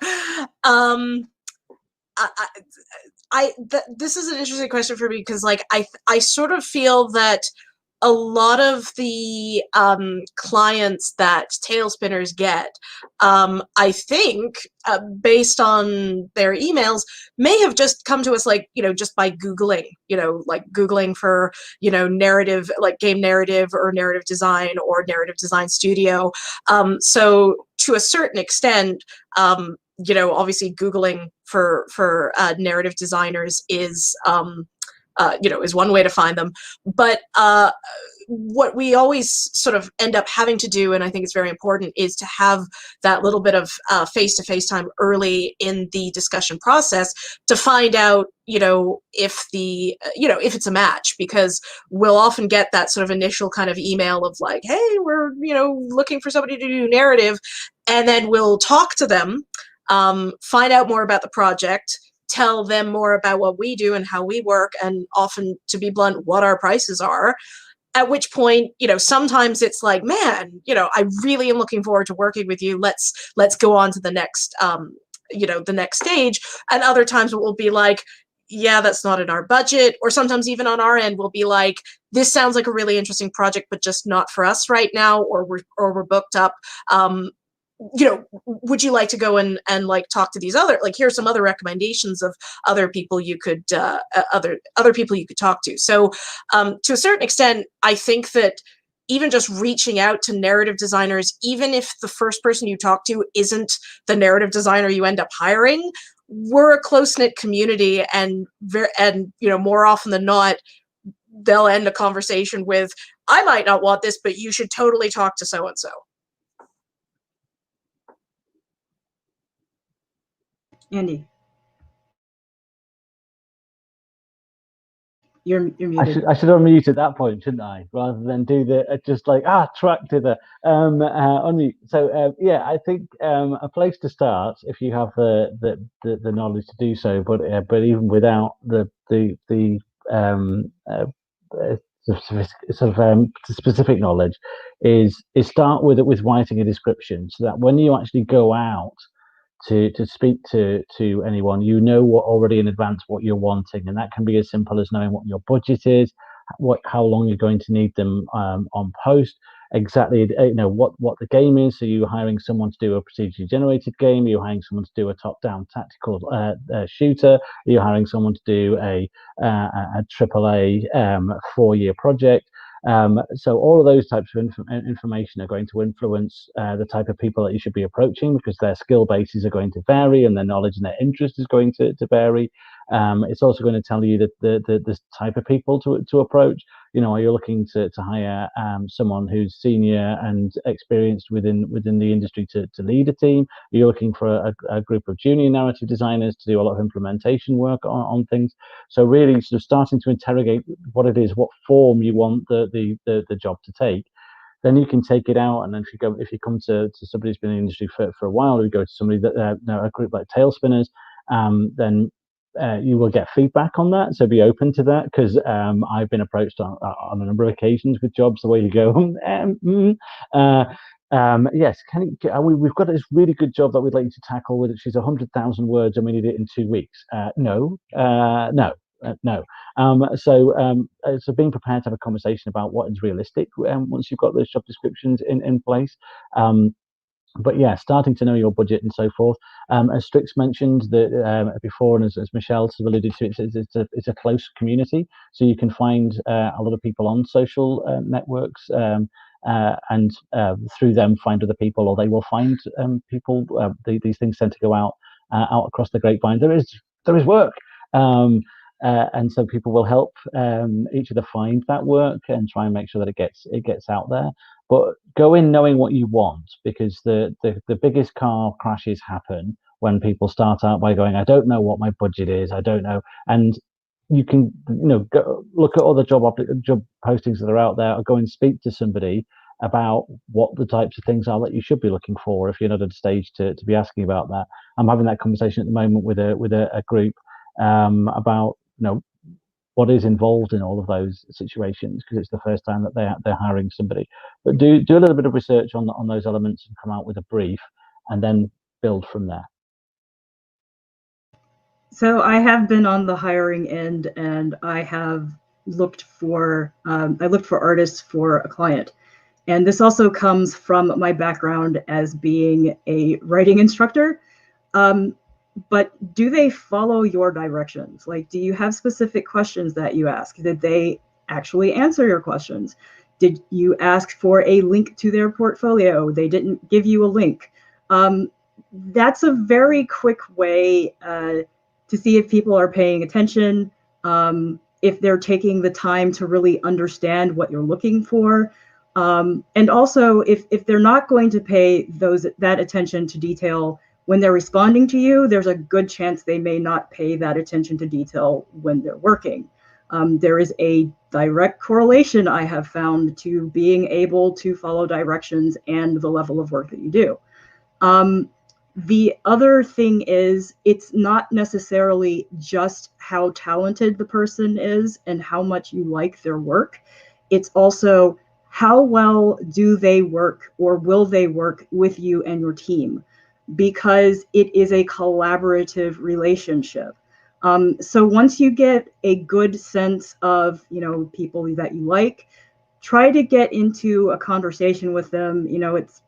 This is an interesting question for me because, like, I sort of feel that a lot of the clients that tail spinners get, I think, based on their emails, may have just come to us, like, just by Googling, like Googling for, narrative, like game narrative or narrative design or narrative design studio. So to a certain extent, obviously Googling for narrative designers is is one way to find them. But what we always sort of end up having to do, and I think it's very important, is to have that little bit of face-to-face time early in the discussion process to find out, if if it's a match, because we'll often get that sort of initial kind of email of like, hey, we're, looking for somebody to do narrative, and then we'll talk to them, find out more about the project, tell them more about what we do and how we work, and often, to be blunt, what our prices are. At which point, sometimes it's like, man, I really am looking forward to working with you. Let's go on to the next, the next stage. And other times it will be like, yeah, that's not in our budget. Or sometimes even on our end, we'll be like, this sounds like a really interesting project, but just not for us right now, or we're booked up. Would you like to go and like talk to these other, like, here's some other recommendations of other people you could other people you could talk to. So to a certain extent, I think that even just reaching out to narrative designers, even if the first person you talk to isn't the narrative designer you end up hiring, we're a close-knit community, and more often than not, they'll end a conversation with, I might not want this, but you should totally talk to so and so. Andy, you're muted. I should unmute at that point, shouldn't I? Rather than do the just like track to the unmute. So yeah, I think a place to start, if you have the knowledge to do so, but even without the specific knowledge, is start with writing a description, so that when you actually go out to speak to anyone, what already in advance what you're wanting, and that can be as simple as knowing what your budget is, how long you're going to need them on post, exactly what the game is. So you're hiring someone to do a procedurally generated game, you're hiring someone to do a top-down tactical shooter, you're hiring someone to do a AAA 4-year project. So all of those types of information are going to influence the type of people that you should be approaching, because their skill bases are going to vary and their knowledge and their interest is going to vary. It's also going to tell you that the type of people to approach. Are you looking to hire someone who's senior and experienced within the industry to lead a team? Are you looking for a group of junior narrative designers to do a lot of implementation work on things? So really sort of starting to interrogate what it is, what form you want the job to take. Then you can take it out, and then if you come to somebody who's been in the industry for a while, or you go to somebody that a group like Tail Spinners, then you will get feedback on that. So be open to that, because I've been approached on a number of occasions with jobs the way you go, yes, we've got this really good job that we'd like you to tackle, with she's 100,000 words and we need it in 2 weeks. No. So being prepared to have a conversation about what is realistic once you've got those job descriptions in place. But yeah, starting to know your budget and so forth. As Strix mentioned before, and as Michelle has alluded to, it's a close community, so you can find a lot of people on social networks, and through them find other people, or they will find people. These things tend to go out across the grapevine. There is work. And so people will help each other find that work and try and make sure that it gets out there. But go in knowing what you want, because the biggest car crashes happen when people start out by going, I don't know what my budget is, I don't know. And you can, go look at other job postings that are out there, or go and speak to somebody about what the types of things are that you should be looking for if you're not at a stage to be asking about that. I'm having that conversation at the moment with a group about what is involved in all of those situations, because it's the first time that they're hiring somebody. But do a little bit of research on those elements and come out with a brief, and then build from there. So I have been on the hiring end, and I have looked for artists for a client. And this also comes from my background as being a writing instructor. But do they follow your directions? Like, do you have specific questions that you ask? Did they actually answer your questions? Did you ask for a link to their portfolio? They didn't give you a link. That's a very quick way to see if people are paying attention, if they're taking the time to really understand what you're looking for. And also, if they're not going to pay that attention to detail when they're responding to you, there's a good chance they may not pay that attention to detail when they're working. There is a direct correlation I have found to being able to follow directions and the level of work that you do. The other thing is, it's not necessarily just how talented the person is and how much you like their work. It's also how well do they work, or will they work with you and your team, because it is a collaborative relationship. So once you get a good sense of, people that you like, try to get into a conversation with them. It's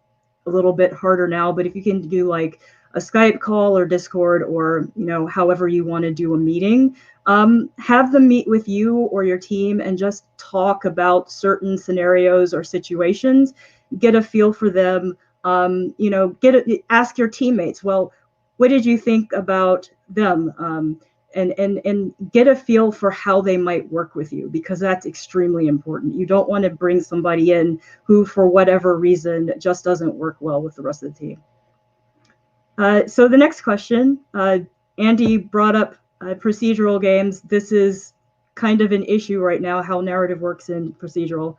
a little bit harder now, but if you can do like a Skype call or Discord, or however you want to do a meeting, have them meet with you or your team and just talk about certain scenarios or situations, get a feel for them. Ask your teammates, well, what did you think about them? And get a feel for how they might work with you, because that's extremely important. You don't want to bring somebody in who, for whatever reason, just doesn't work well with the rest of the team. So the next question, Andy brought up procedural games. This is kind of an issue right now, how narrative works in procedural.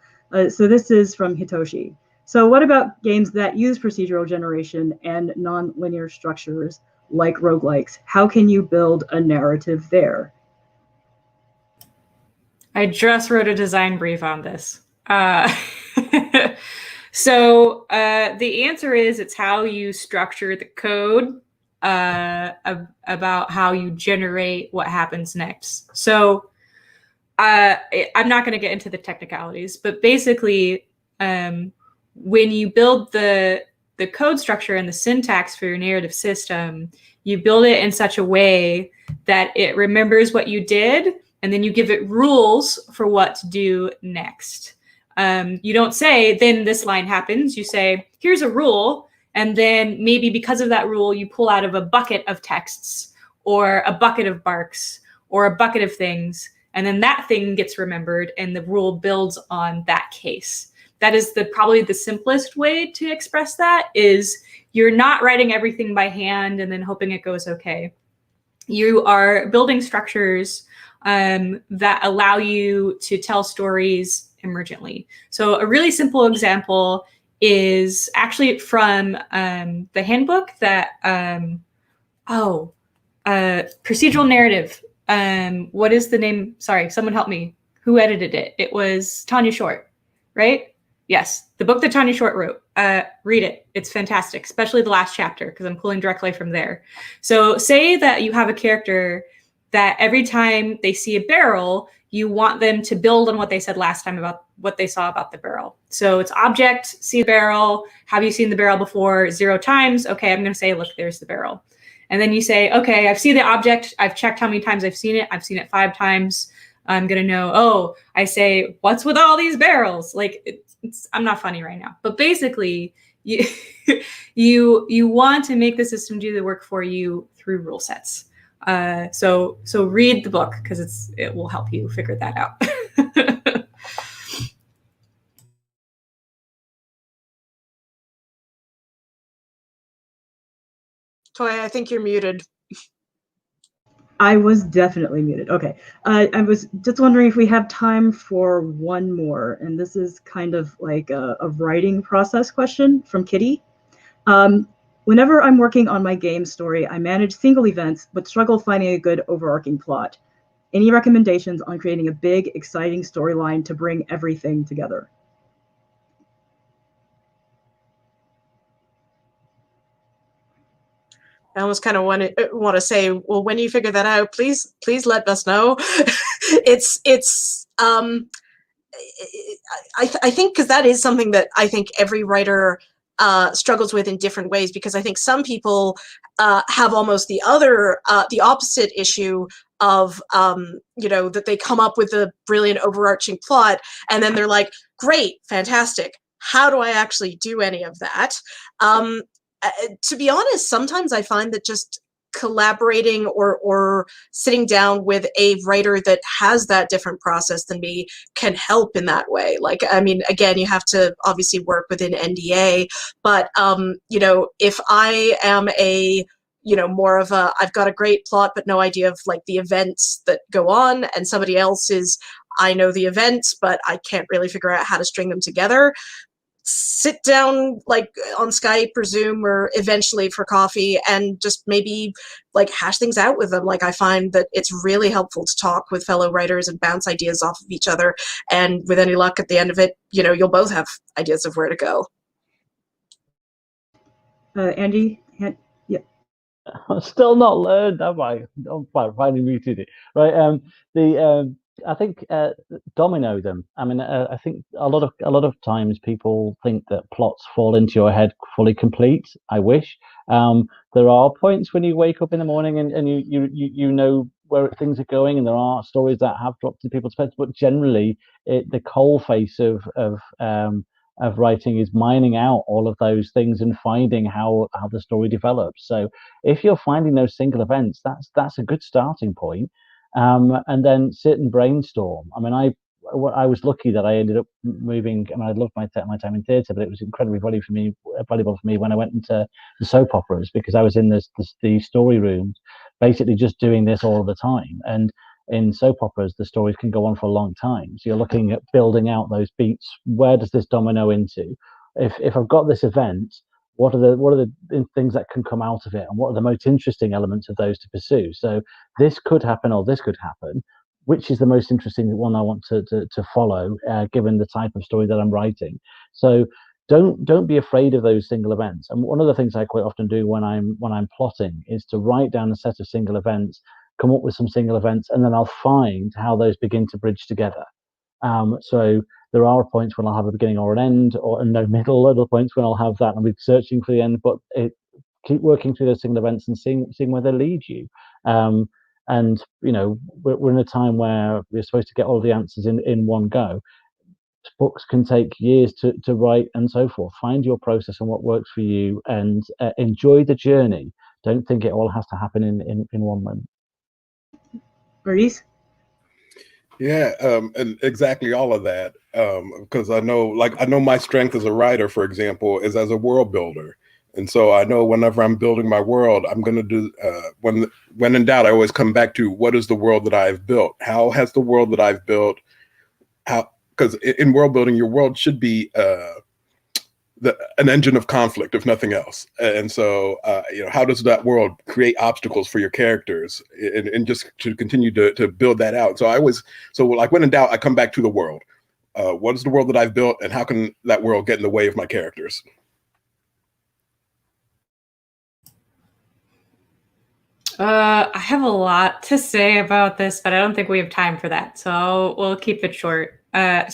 So this is from Hitoshi. So what about games that use procedural generation and non-linear structures like roguelikes? How can you build a narrative there? I just wrote a design brief on this. So the answer is, it's how you structure the code about how you generate what happens next. So I'm not going to get into the technicalities, but basically, when you build the code structure and the syntax for your narrative system, you build it in such a way that it remembers what you did, and then you give it rules for what to do next. You don't say, then this line happens. You say, here's a rule. And then maybe because of that rule, you pull out of a bucket of texts, or a bucket of barks, or a bucket of things. And then that thing gets remembered, and the rule builds on that case. That is probably the simplest way to express that, is you're not writing everything by hand and then hoping it goes okay. You are building structures that allow you to tell stories emergently. So a really simple example is actually from the handbook that, procedural narrative. What is the name? Sorry, someone help me. Who edited it? It was Tanya Short, right? Yes, the book that Tanya Short wrote. Read it. It's fantastic, especially the last chapter, because I'm pulling directly from there. So say that you have a character that every time they see a barrel, you want them to build on what they said last time about what they saw about the barrel. So it's object, see the barrel. Have you seen the barrel before? 0 times. Okay, I'm going to say, look, there's the barrel. And then you say, okay, I've seen the object. I've checked how many times I've seen it. I've seen it 5 times. I'm going to know, I say, what's with all these barrels? Like, I'm not funny right now. But basically, you want to make the system do the work for you through rule sets. So read the book, because it will help you figure that out. Toiya, I think you're muted. I was definitely muted. Okay. I was just wondering if we have time for one more, and this is kind of like a writing process question from Kitty. Whenever I'm working on my game story, I manage single events, but struggle finding a good overarching plot. Any recommendations on creating a big, exciting storyline to bring everything together? I almost kind of want to say, well, when you figure that out, please let us know. I think because that is something that I think every writer struggles with in different ways, because I think some people have almost the opposite issue of that they come up with a brilliant overarching plot and then they're like, great, fantastic, how do I actually do any of that? To be honest, sometimes I find that just collaborating or sitting down with a writer that has that different process than me can help in that way. Like, I mean, again, you have to obviously work within NDA, but if I am more of a, I've got a great plot but no idea of like the events that go on, and somebody else is, I know the events but I can't really figure out how to string them together, sit down like on Skype or Zoom or eventually for coffee and just maybe like hash things out with them. Like, I find that it's really helpful to talk with fellow writers and bounce ideas off of each other, and with any luck at the end of it, you'll both have ideas of where to go. Andy? Yeah. I'm still not learned, have I? I'm finally muted it. Right. I think domino them. I mean, I think a lot of times people think that plots fall into your head fully complete. I wish. There are points when you wake up in the morning and you know where things are going, and there are stories that have dropped in people's heads. But generally, the coal face of writing is mining out all of those things and finding how the story develops. So if you're finding those single events, that's a good starting point. And then sit and brainstorm. I mean, I was lucky that I ended up moving. I mean, I loved my time in theatre, but it was incredibly valuable for me when I went into the soap operas, because I was in the story rooms, basically just doing this all the time. And in soap operas, the stories can go on for a long time. So you're looking at building out those beats. Where does this domino into? If I've got this event, what are the things that can come out of it, and what are the most interesting elements of those to pursue? So this could happen, or this could happen. Which is the most interesting one I want to follow, given the type of story that I'm writing? So don't be afraid of those single events. And one of the things I quite often do when I'm plotting is to write down a set of single events, come up with some single events, and then I'll find how those begin to bridge together. So there are points when I'll have a beginning or an end, or no middle. Other points when I'll have that and I'll be searching for the end. But keep working through those single events and seeing where they lead you. And we're in a time where we're supposed to get all the answers in one go. Books can take years to write and so forth. Find your process and what works for you, and enjoy the journey. Don't think it all has to happen in 1 month. Maurice? Yeah, and exactly all of that. Because I know my strength as a writer, for example, is as a world builder. And so I know whenever I'm building my world, I'm going to do, when in doubt, I always come back to, what is the world that I've built? How has the world that I've built, because in world building, your world should be an engine of conflict, if nothing else. And so, how does that world create obstacles for your characters, and just to continue to build that out? So like when in doubt, I come back to the world. What is the world that I've built, and how can that world get in the way of my characters? I have a lot to say about this, but I don't think we have time for that. So we'll keep it short. I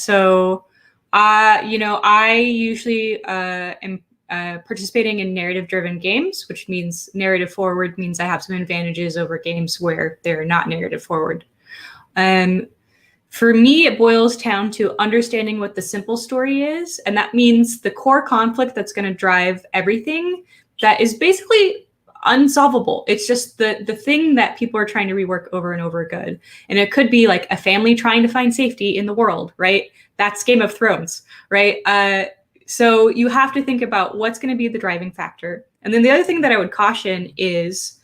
usually am participating in narrative-driven games, which means narrative forward means I have some advantages over games where they're not narrative forward. For me, it boils down to understanding what the simple story is, and that means the core conflict that's going to drive everything that is basically unsolvable. It's just the thing that people are trying to rework over and over again. And it could be like a family trying to find safety in the world, right? That's Game of Thrones, right? So you have to think about what's going to be the driving factor. And then the other thing that I would caution is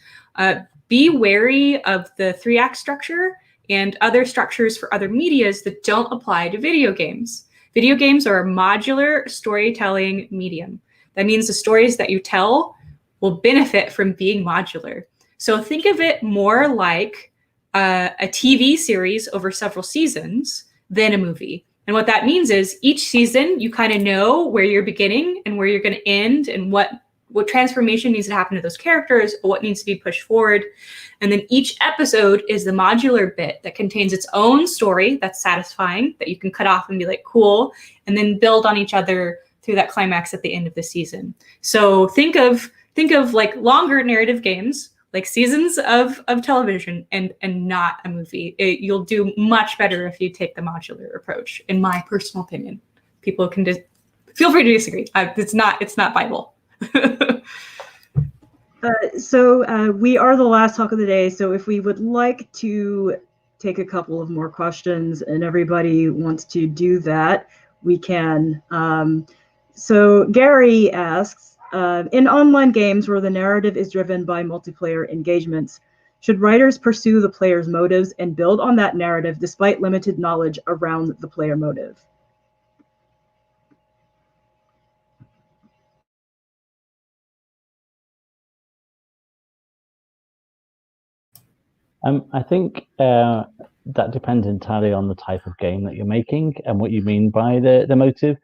be wary of the 3-act structure and other structures for other medias that don't apply to video games. Video games are a modular storytelling medium. That means the stories that you tell will benefit from being modular. So think of it more like a TV series over several seasons than a movie. And what that means is each season, you kind of know where you're beginning and where you're going to end and what transformation needs to happen to those characters, or what needs to be pushed forward. And then each episode is the modular bit that contains its own story that's satisfying, that you can cut off and be like, cool, and then build on each other through that climax at the end of the season. So think of like longer narrative games, like seasons of television, and not a movie. You'll do much better if you take the modular approach, in my personal opinion. People can just feel free to disagree. It's not Bible. So we are the last talk of the day. So if we would like to take a couple of more questions and everybody wants to do that, we can. So Gary asks, in online games where the narrative is driven by multiplayer engagements, should writers pursue the player's motives and build on that narrative despite limited knowledge around the player motive? I think that depends entirely on the type of game that you're making and what you mean by the motive.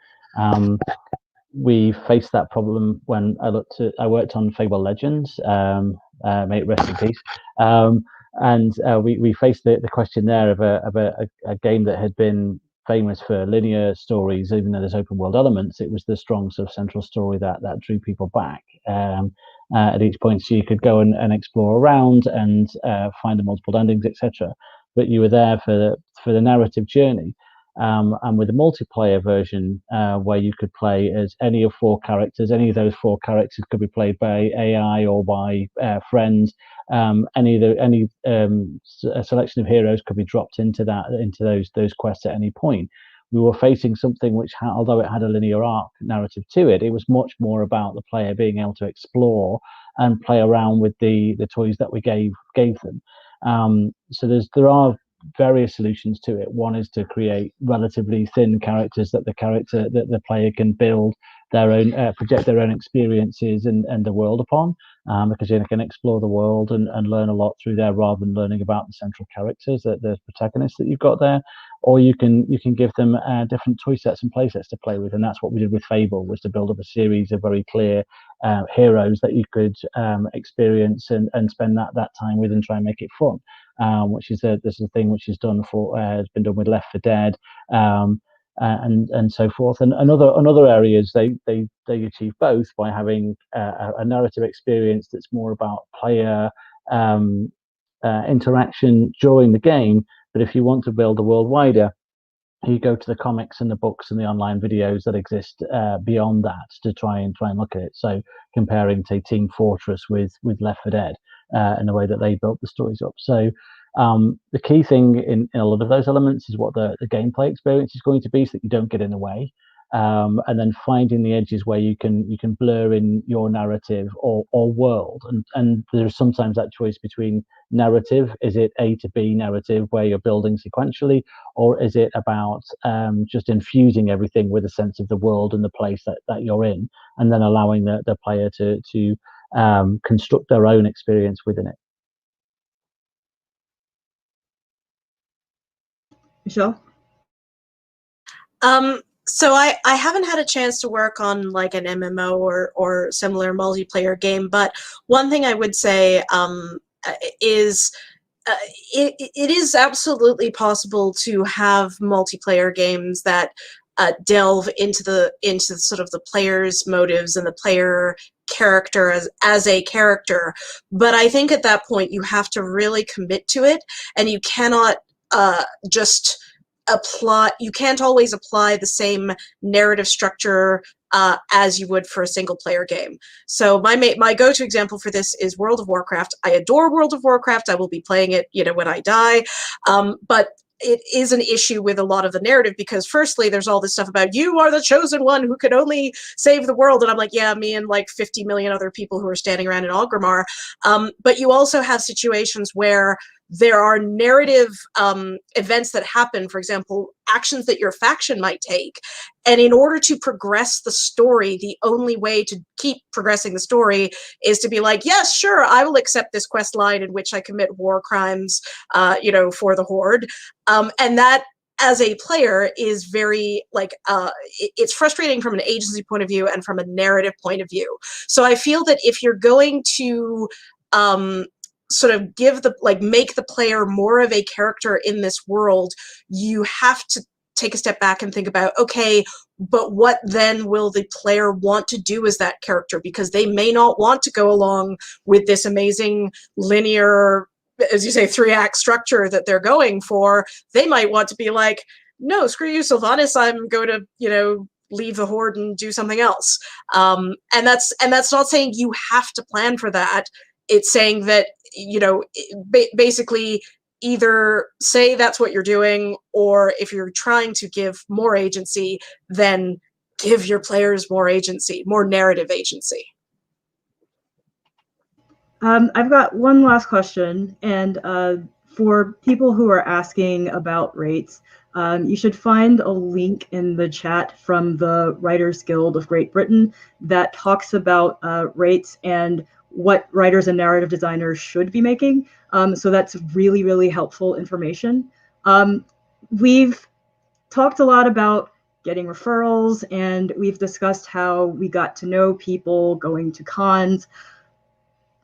We faced that problem when I worked on Fable Legends, may it rest in peace. And we faced the question there of a game that had been famous for linear stories. Even though there's open world elements, it was the strong sort of central story that drew people back. At each point, so you could go and explore around and find the multiple endings, etc. But you were there for the narrative journey. And with the multiplayer version, where you could play as any of 4 characters, any of those 4 characters could be played by AI or by friends. A selection of heroes could be dropped into those quests at any point. We were facing something which, although it had a linear arc narrative to it, it was much more about the player being able to explore and play around with the toys that we gave them. So there are various solutions to it. One is to create relatively thin characters that the player can build their own, project their own experiences and the world upon, because you can explore the world and learn a lot through there rather than learning about the central characters, the protagonists that you've got there. Or you can give them different toy sets and play sets to play with, and that's what we did with Fable, was to build up a series of very clear heroes that you could experience and spend that time with and try and make it fun. Which is this is a thing which is done has been done with Left 4 Dead, and so forth. And other areas they achieve both by having a narrative experience that's more about player interaction during the game. But if you want to build a world wider, you go to the comics and the books and the online videos that exist beyond that to try and look at it. So comparing, say, Team Fortress with Left 4 Dead and the way that they built the stories up. So the key thing in a lot of those elements is what the gameplay experience is going to be, so that you don't get in the way. And then finding the edges where you can blur in your narrative or world, and there's sometimes that choice between narrative. Is it A to B narrative where you're building sequentially, or is it about just infusing everything with a sense of the world and the place that you're in, and then allowing the player to construct their own experience within it? Michelle? So I haven't had a chance to work on like an MMO or similar multiplayer game, but one thing I would say is it is absolutely possible to have multiplayer games that delve into sort of the player's motives and the player character as a character. But I think at that point you have to really commit to it, and you cannot just you can't always apply the same narrative structure as you would for a single player game. So my go-to example for this is World of Warcraft. I adore World of Warcraft. I will be playing it, when I die. But it is an issue with a lot of the narrative, because firstly, there's all this stuff about you are the chosen one who can only save the world. And I'm like, yeah, me and like 50 million other people who are standing around in Orgrimmar. But you also have situations where there are narrative events that happen, for example, actions that your faction might take. And in order to progress the story, the only way to keep progressing the story is to be like, yes, sure, I will accept this quest line in which I commit war crimes, for the Horde. And that, as a player, is very, like, it's frustrating from an agency point of view and from a narrative point of view. So I feel that if you're going to sort of make the player more of a character in this world, you have to take a step back and think about, okay, but what then will the player want to do as that character? Because they may not want to go along with this amazing linear, as you say, 3-act structure that they're going for. They might want to be like, no, screw you, Sylvanas, I'm going to, leave the Horde and do something else. And that's not saying you have to plan for that. It's saying that, basically either say that's what you're doing, or if you're trying to give more agency, then give your players more agency, more narrative agency. I've got one last question, and for people who are asking about rates, you should find a link in the chat from the Writers Guild of Great Britain that talks about rates and what writers and narrative designers should be making. So that's really, really helpful information. We've talked a lot about getting referrals, and we've discussed how we got to know people going to cons.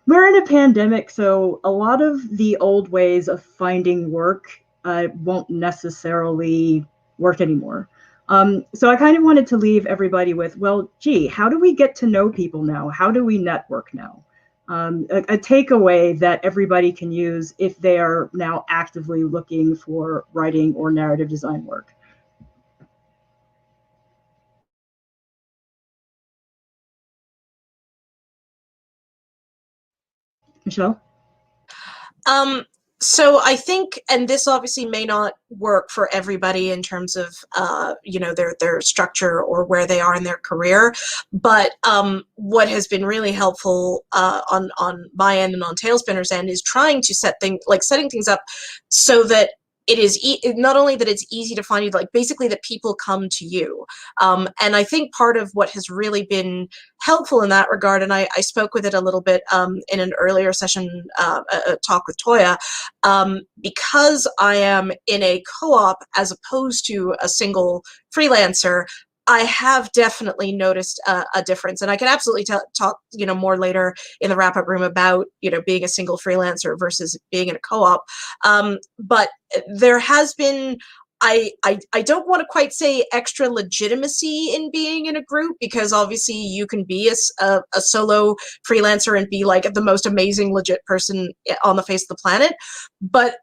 We're in a pandemic, so a lot of the old ways of finding work won't necessarily work anymore. So I kind of wanted to leave everybody with, well, gee, how do we get to know people now? How do we network now? A takeaway that everybody can use if they are now actively looking for writing or narrative design work. Michelle? So I think, and this obviously may not work for everybody in terms of, their structure or where they are in their career, but what has been really helpful on my end and on Tailspinner's end is trying to setting things up so that it is not only that it's easy to find you, like basically that people come to you. And I think part of what has really been helpful in that regard, and I spoke with it a little bit in an earlier session, a talk with Toiya, because I am in a co-op as opposed to a single freelancer, I have definitely noticed a difference, and I can absolutely talk, more later in the wrap-up room about, being a single freelancer versus being in a co-op. But there has been, I don't want to quite say extra legitimacy in being in a group, because obviously you can be a solo freelancer and be like the most amazing legit person on the face of the planet. But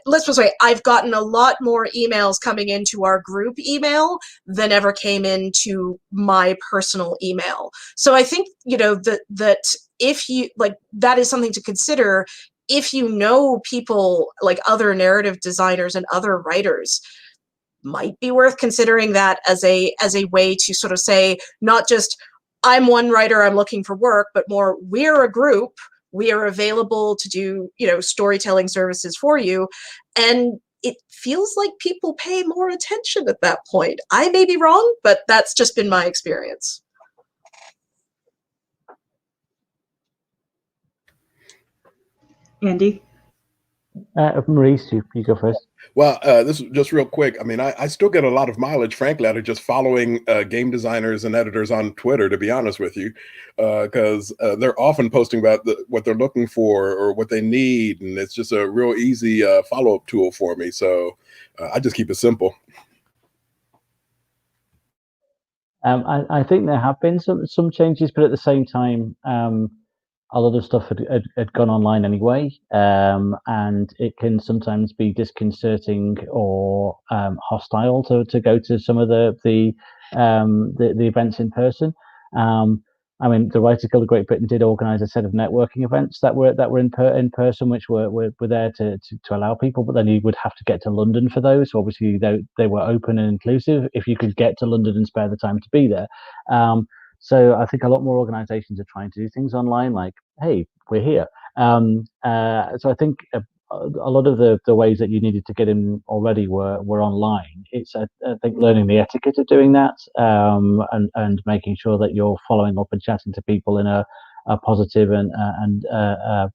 let's just say I've gotten a lot more emails coming into our group email than ever came into my personal email. So I think, that if you like, that is something to consider. If you know people like other narrative designers and other writers, might be worth considering that as a way to sort of say, not just I'm one writer, I'm looking for work, but more we're a group, we are available to do, storytelling services for you. And it feels like people pay more attention at that point. I may be wrong, but that's just been my experience. Andy? Maurice, you go first. Well, this is just real quick. I mean, I still get a lot of mileage, frankly, out of just following game designers and editors on Twitter, to be honest with you, because they're often posting about what they're looking for or what they need, and it's just a real easy follow-up tool for me. So I just keep it simple. I think there have been some changes, but at the same time, a lot of stuff had gone online anyway, and it can sometimes be disconcerting or hostile to go to some of the events in person. I mean, the Writers Guild of Great Britain did organise a set of networking events that were in person, which were there to allow people. But then you would have to get to London for those. So obviously, they were open and inclusive if you could get to London and spare the time to be there. So I think a lot more organisations are trying to do things online, like, hey, we're here. So I think a lot of the ways that you needed to get in already were online. It's I think learning the etiquette of doing that, and making sure that you're following up and chatting to people in a positive and a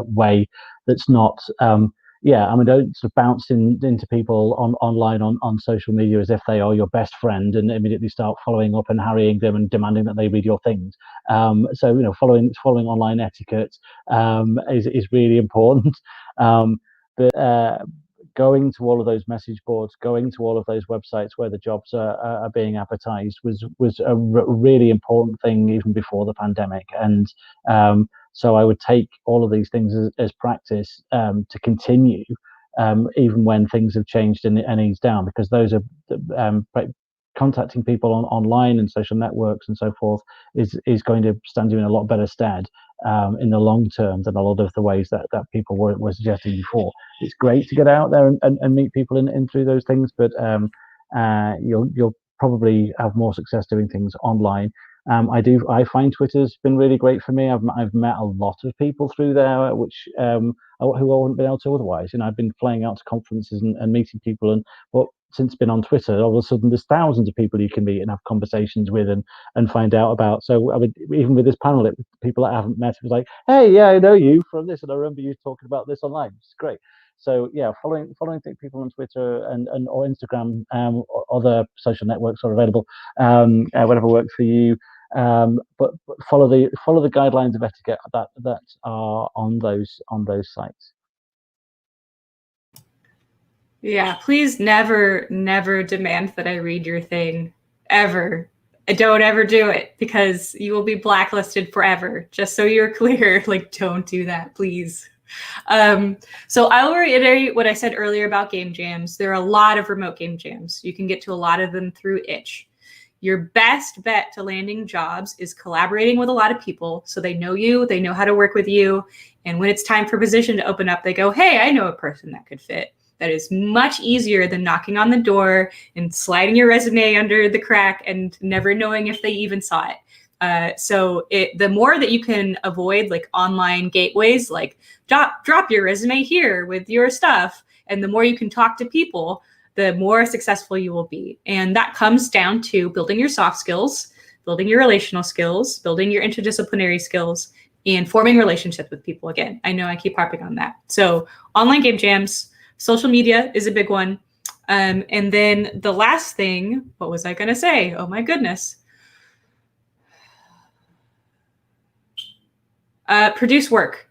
way that's not I mean, don't sort of bounce into people online on social media as if they are your best friend and immediately start following up and harrying them and demanding that they read your things. So following online etiquette is really important. But going to all of those message boards, going to all of those websites where the jobs are being advertised was a really important thing even before the pandemic. And so I would take all of these things as practice to continue, even when things have changed and eased down, because those are contacting people online and social networks and so forth is going to stand you in a lot better stead in the long term than a lot of the ways that people were suggesting before. It's great to get out there and meet people in through those things, but you'll probably have more success doing things online. I find Twitter's been really great for me. I've met a lot of people through there, which who I wouldn't been able to otherwise. I've been flying out to conferences and meeting people, but since been on Twitter, all of a sudden there's thousands of people you can meet and have conversations with and find out about. So I mean, even with this panel, people that I haven't met, it was like, hey, yeah, I know you from this, and I remember you talking about this online. It's great. So yeah, following people on Twitter and or Instagram, or other social networks are available. Whatever works for you. But follow the guidelines of etiquette that are on those sites. Yeah, please never demand that I read your thing, ever. Don't ever do it, because you will be blacklisted forever. Just so you're clear, like, don't do that, please. So I'll reiterate what I said earlier about game jams. There are a lot of remote game jams. You can get to a lot of them through Itch. Your best bet to landing jobs is collaborating with a lot of people, so they know you, they know how to work with you, and when it's time for a position to open up, they go, hey, I know a person that could fit. That is much easier than knocking on the door and sliding your resume under the crack and never knowing if they even saw it. So the more that you can avoid like online gateways, like drop your resume here with your stuff, and the more you can talk to people, the more successful you will be. And that comes down to building your soft skills, building your relational skills, building your interdisciplinary skills, and forming relationships with people. Again, I know I keep harping on that. So online game jams, social media is a big one. And then the last thing, what was I going to say? Oh my goodness. Produce work.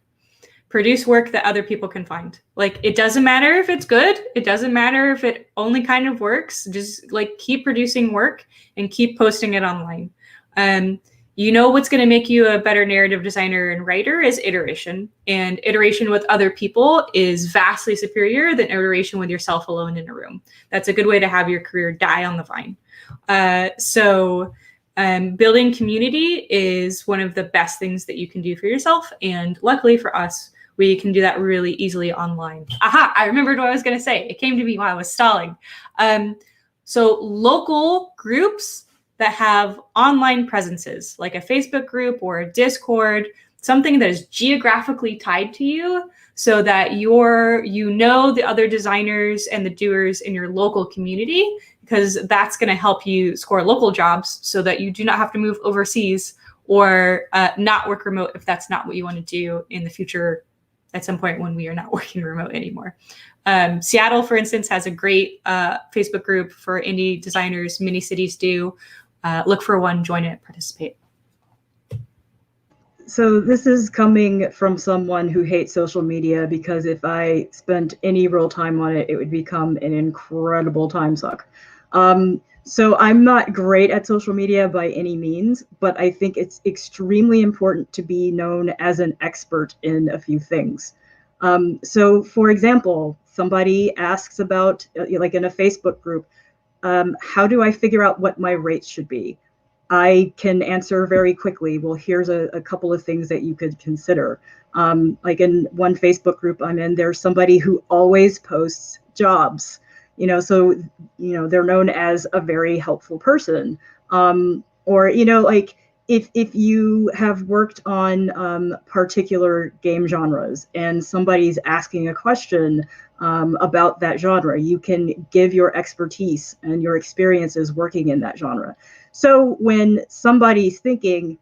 Produce work that other people can find. Like, it doesn't matter if it's good. It doesn't matter if it only kind of works. Just like keep producing work and keep posting it online. You know what's going to make you a better narrative designer and writer is iteration. And iteration with other people is vastly superior than iteration with yourself alone in a room. That's a good way to have your career die on the vine. Building community is one of the best things that you can do for yourself. And luckily for us, we can do that really easily online. Aha, I remembered what I was going to say. It came to me while I was stalling. So local groups that have online presences, like a Facebook group or a Discord, something that is geographically tied to you, so that you know the other designers and the doers in your local community, because that's going to help you score local jobs so that you do not have to move overseas or not work remote if that's not what you want to do in the future at some point when we are not working remote anymore. Seattle, for instance, has a great Facebook group for indie designers. Many cities do. Look for one, join it, participate. So this is coming from someone who hates social media, because if I spent any real time on it, it would become an incredible time suck. So I'm not great at social media by any means, but I think it's extremely important to be known as an expert in a few things. So for example, somebody asks about, like in a Facebook group, how do I figure out what my rates should be? I can answer very quickly. Well, here's a couple of things that you could consider. Like in one Facebook group I'm in, there's somebody who always posts jobs, so, they're known as a very helpful person. Or, like if you have worked on particular game genres and somebody's asking a question about that genre, you can give your expertise and your experiences working in that genre. So when somebody's thinking,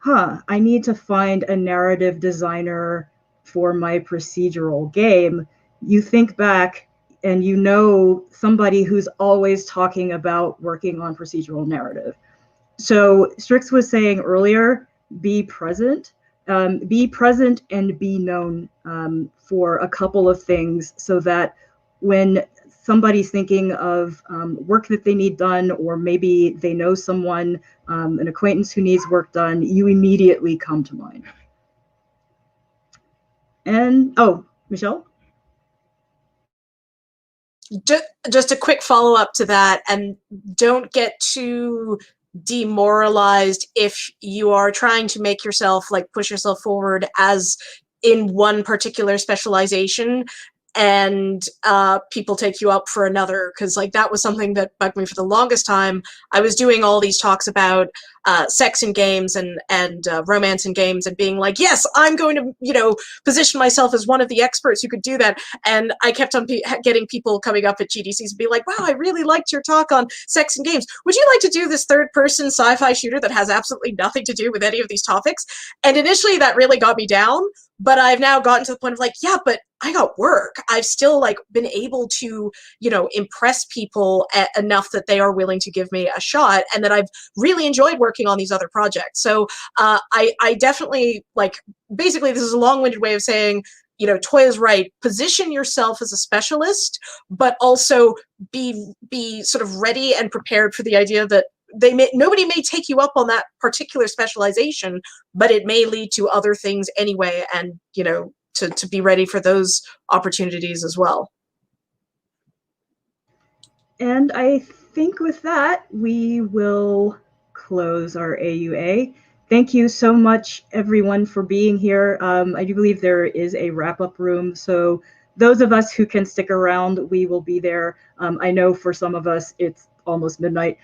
I need to find a narrative designer for my procedural game, you think back and somebody who's always talking about working on procedural narrative. So Strix was saying earlier, be present and be known for a couple of things, so that when somebody's thinking of work that they need done, or maybe they know someone, an acquaintance who needs work done, you immediately come to mind. And, Michelle? Just a quick follow-up to that, and don't get too demoralized if you are trying to make yourself, like, push yourself forward as in one particular specialization and people take you up for another, because like that was something that bugged me for the longest time. I was doing all these talks about sex in games and romance in games, and being like, yes, I'm going to position myself as one of the experts who could do that. And I kept on getting people coming up at GDCs and be like, wow, I really liked your talk on sex in games. Would you like to do this third-person sci-fi shooter that has absolutely nothing to do with any of these topics? And initially that really got me down, but I've now gotten to the point of like, yeah, but I got work. I've still like been able to, impress people enough that they are willing to give me a shot, and that I've really enjoyed working on these other projects. So I definitely, like, basically this is a long-winded way of saying, Toya's right. Position yourself as a specialist, but also be sort of ready and prepared for the idea that nobody may take you up on that particular specialization, but it may lead to other things anyway, and to be ready for those opportunities as well. And I think with that, we will close our AUA. Thank you so much, everyone, for being here. I do believe there is a wrap-up room, so those of us who can stick around, we will be there. I know for some of us, it's almost midnight.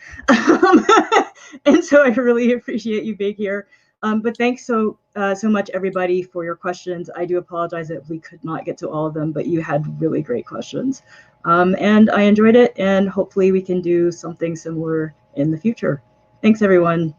And so I really appreciate you being here. But thanks so much, everybody, for your questions. I do apologize that we could not get to all of them, but you had really great questions. And I enjoyed it, and hopefully we can do something similar in the future. Thanks, everyone.